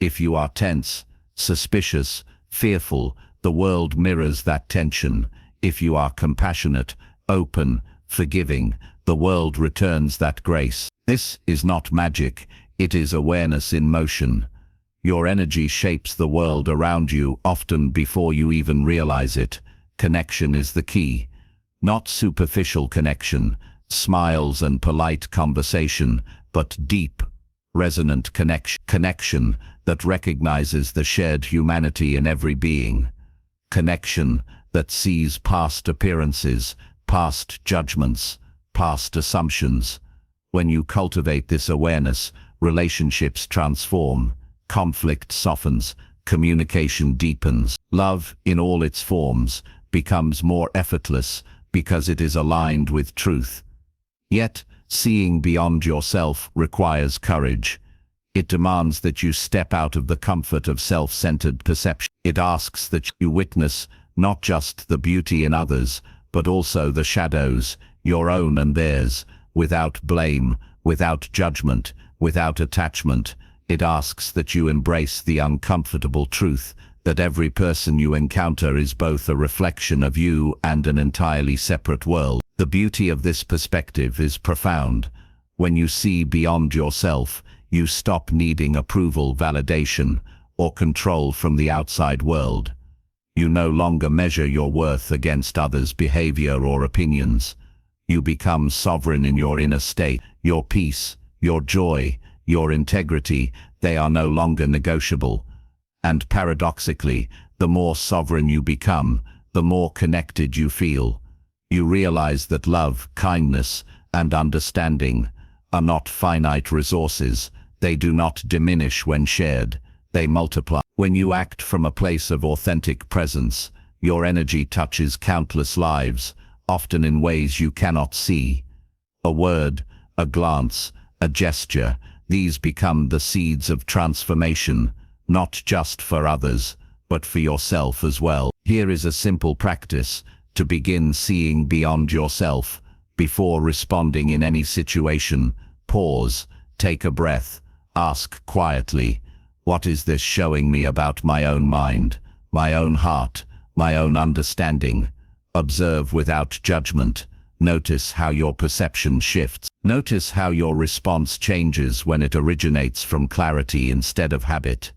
If you are tense, suspicious, fearful, the world mirrors that tension. If you are compassionate, open, forgiving, the world returns that grace. This is not magic, it is awareness in motion. Your energy shapes the world around you often before you even realize it. Connection is the key. Not superficial connection, smiles and polite conversation, but deep, resonant connection that recognizes the shared humanity in every being. Connection that sees past appearances, past judgments, past assumptions. When you cultivate this awareness, relationships transform, conflict softens, communication deepens. Love, in all its forms, becomes more effortless because it is aligned with truth. Yet, seeing beyond yourself requires courage. It demands that you step out of the comfort of self-centered perception. It asks that you witness not just the beauty in others, but also the shadows, your own and theirs, without blame, without judgment, without attachment. It asks that you embrace the uncomfortable truth that every person you encounter is both a reflection of you and an entirely separate world. The beauty of this perspective is profound. When you see beyond yourself, you stop needing approval, validation, or control from the outside world. You no longer measure your worth against others' behavior or opinions. You become sovereign in your inner state. Your peace, your joy, your integrity, they are no longer negotiable. And paradoxically, the more sovereign you become, the more connected you feel. You realize that love, kindness, and understanding are not finite resources. They do not diminish when shared. They multiply. When you act from a place of authentic presence, your energy touches countless lives, often in ways you cannot see. A word, a glance, a gesture, these become the seeds of transformation, not just for others, but for yourself as well. Here is a simple practice to begin seeing beyond yourself. Before responding in any situation, pause, take a breath, ask quietly, what is this showing me about my own mind, my own heart, my own understanding? Observe without judgment. Notice how your perception shifts. Notice how your response changes when it originates from clarity instead of habit.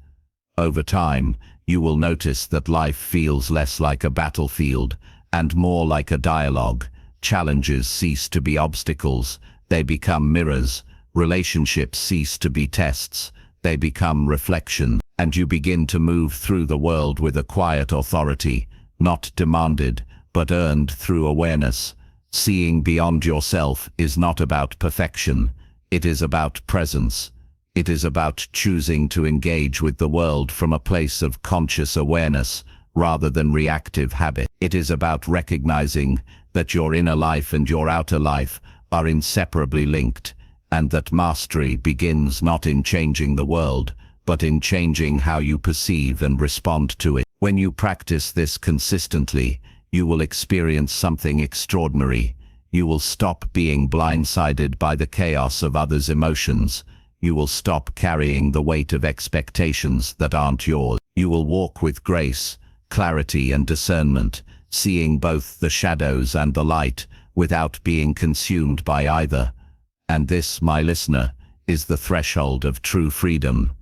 Over time, you will notice that life feels less like a battlefield and more like a dialogue. Challenges cease to be obstacles, they become mirrors. Relationships cease to be tests, they become reflection. And you begin to move through the world with a quiet authority, not demanded, but earned through awareness. Seeing beyond yourself is not about perfection, it is about presence. It is about choosing to engage with the world from a place of conscious awareness rather than reactive habit. It is about recognizing that your inner life and your outer life are inseparably linked, and that mastery begins not in changing the world, but in changing how you perceive and respond to it. When you practice this consistently, you will experience something extraordinary. You will stop being blindsided by the chaos of others' emotions. You will stop carrying the weight of expectations that aren't yours. You will walk with grace, clarity, and discernment, seeing both the shadows and the light without being consumed by either. And this, my listener, is the threshold of true freedom.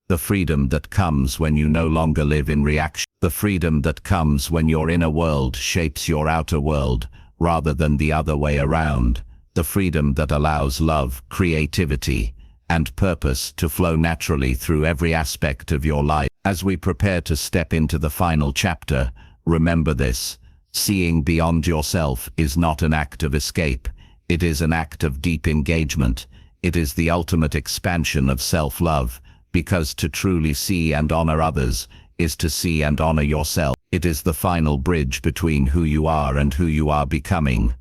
The freedom that comes when you no longer live in reaction. The freedom that comes when your inner world shapes your outer world rather than the other way around. The freedom that allows love, creativity, and purpose to flow naturally through every aspect of your life. As we prepare to step into the final chapter, remember this: seeing beyond yourself is not an act of escape. It is an act of deep engagement. It is the ultimate expansion of self-love, because to truly see and honor others is to see and honor yourself. It is the final bridge between who you are and who you are becoming.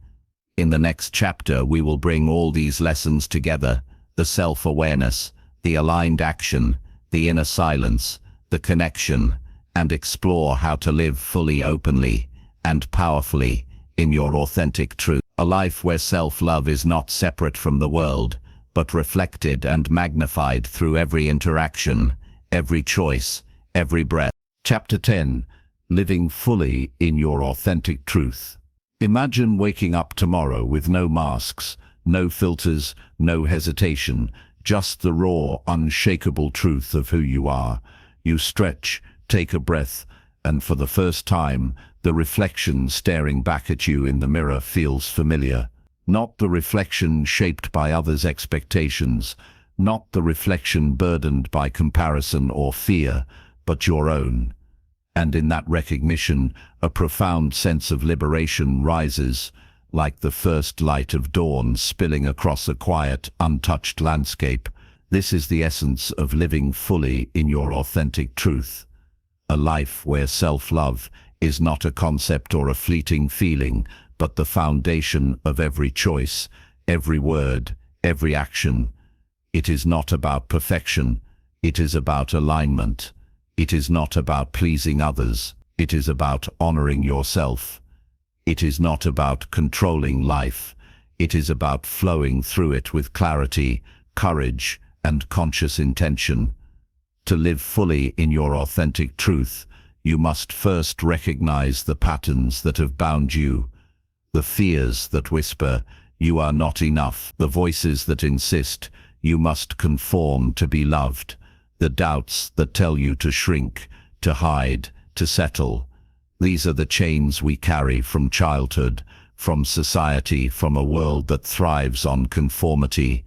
In the next chapter, we will bring all these lessons together: the self-awareness, the aligned action, the inner silence, the connection, and explore how to live fully, openly, and powerfully in your authentic truth. A life where self-love is not separate from the world, but reflected and magnified through every interaction, every choice, every breath. Chapter 10. Living fully in your authentic truth. Imagine waking up tomorrow with no masks, no filters, no hesitation, just the raw, unshakable truth of who you are. You stretch, take a breath, and for the first time, the reflection staring back at you in the mirror feels familiar. Not the reflection shaped by others' expectations, not the reflection burdened by comparison or fear, but your own. And in that recognition, a profound sense of liberation rises, like the first light of dawn spilling across a quiet, untouched landscape. This is the essence of living fully in your authentic truth. A life where self-love is not a concept or a fleeting feeling, but the foundation of every choice, every word, every action. It is not about perfection, it is about alignment. It is not about pleasing others, it is about honoring yourself. It is not about controlling life, it is about flowing through it with clarity, courage, and conscious intention. To live fully in your authentic truth, you must first recognize the patterns that have bound you, the fears that whisper, you are not enough. The voices that insist you must conform to be loved. The doubts that tell you to shrink, to hide, to settle. These are the chains we carry from childhood, from society, from a world that thrives on conformity.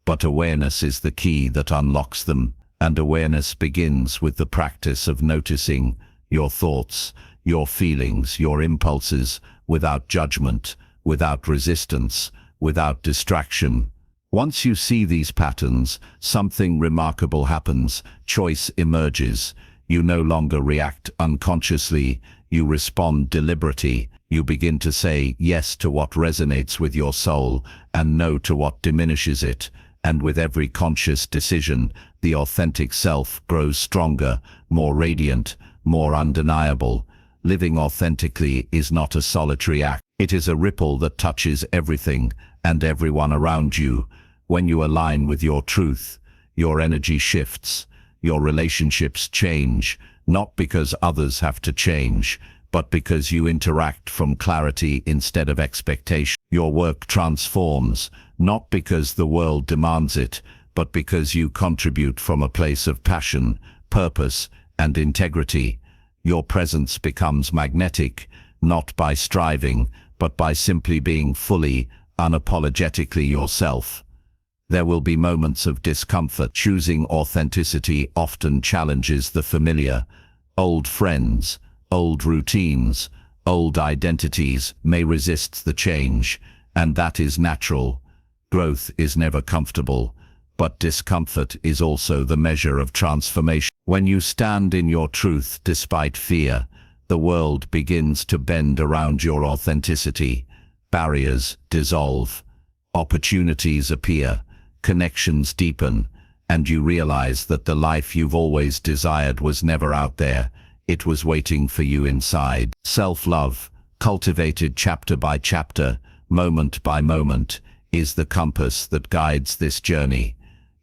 But awareness is the key that unlocks them, and awareness begins with the practice of noticing your thoughts, your feelings, your impulses, without judgment, without resistance, without distraction. Once you see these patterns, something remarkable happens. Choice emerges. You no longer react unconsciously, you respond deliberately. You begin to say yes to what resonates with your soul and no to what diminishes it. And with every conscious decision, the authentic self grows stronger, more radiant, more undeniable. Living authentically is not a solitary act. It is a ripple that touches everything and everyone around you. When you align with your truth, your energy shifts, your relationships change, not because others have to change, but because you interact from clarity instead of expectation. Your work transforms, not because the world demands it, but because you contribute from a place of passion, purpose, and integrity. Your presence becomes magnetic, not by striving, but by simply being fully, unapologetically yourself. There will be moments of discomfort. Choosing authenticity often challenges the familiar. Old friends, old routines, old identities may resist the change, and that is natural. Growth is never comfortable, but discomfort is also the measure of transformation. When you stand in your truth despite fear, the world begins to bend around your authenticity. Barriers dissolve, opportunities appear, connections deepen, and you realize that the life you've always desired was never out there. It was waiting for you inside. Self-love, cultivated chapter by chapter, moment by moment, is the compass that guides this journey.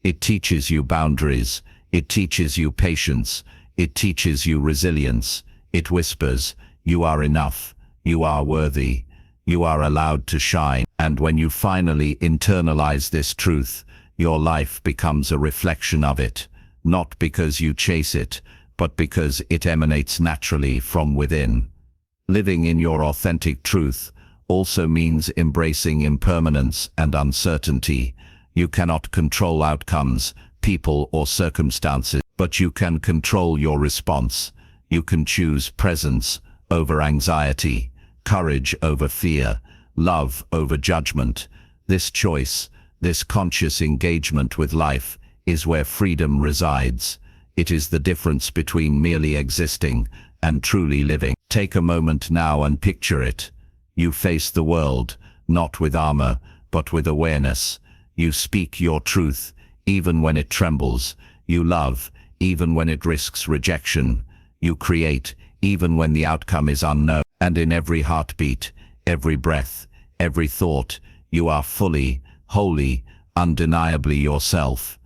It teaches you boundaries, it teaches you patience, it teaches you resilience. It whispers, you are enough, you are worthy, you are allowed to shine. And when you finally internalize this truth, your life becomes a reflection of it, not because you chase it, but because it emanates naturally from within. Living in your authentic truth also means embracing impermanence and uncertainty. You cannot control outcomes, people, or circumstances, but you can control your response. You can choose presence over anxiety, courage over fear, love over judgment. This choice, this conscious engagement with life, is where freedom resides. It is the difference between merely existing and truly living. Take a moment now and picture it. You face the world, not with armor, but with awareness. You speak your truth, even when it trembles. You love, even when it risks rejection. You create, even when the outcome is unknown. And in every heartbeat, every breath, every thought, you are fully, wholly, undeniably yourself.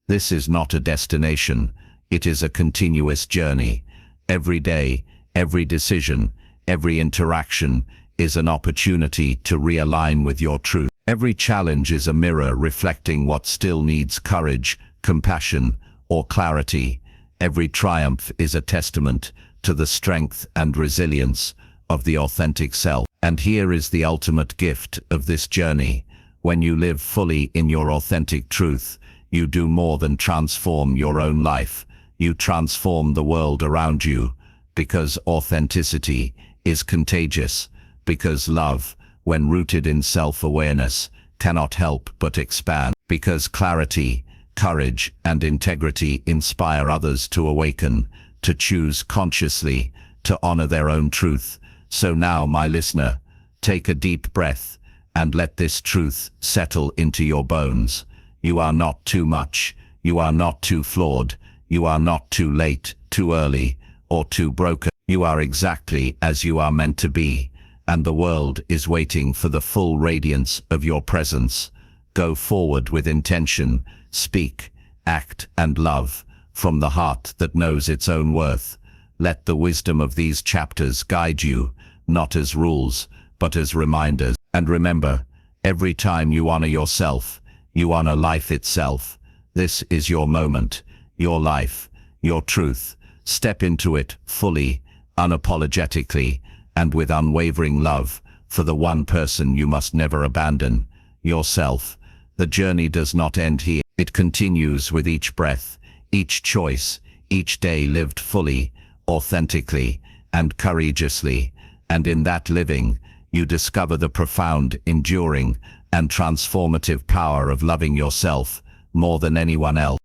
This is not a destination. It is a continuous journey. Every day, every decision, every interaction is an opportunity to realign with your truth. Every challenge is a mirror reflecting what still needs courage, compassion, or clarity. Every triumph is a testament to the strength and resilience of the authentic self. And here is the ultimate gift of this journey. When you live fully in your authentic truth, you do more than transform your own life. You transform the world around you, because authenticity is contagious, because love, when rooted in self-awareness, cannot help but expand, because clarity, courage, and integrity inspire others to awaken, to choose consciously, to honor their own truth. So now, my listener, take a deep breath and let this truth settle into your bones. You are not too much. You are not too flawed. You are not too late, too early, or too broken. You are exactly as you are meant to be, and the world is waiting for the full radiance of your presence. Go forward with intention, speak, act, and love, from the heart that knows its own worth. Let the wisdom of these chapters guide you, not as rules, but as reminders. And remember, Every time you honor yourself, you honor life itself. This is your moment, your life, your truth. Step into it fully, unapologetically, and with unwavering love for the one person you must never abandon, yourself. The journey does not end here. It continues with each breath, each choice, each day lived fully, authentically, and courageously. And in that living, you discover the profound, enduring, and transformative power of loving yourself more than anyone else.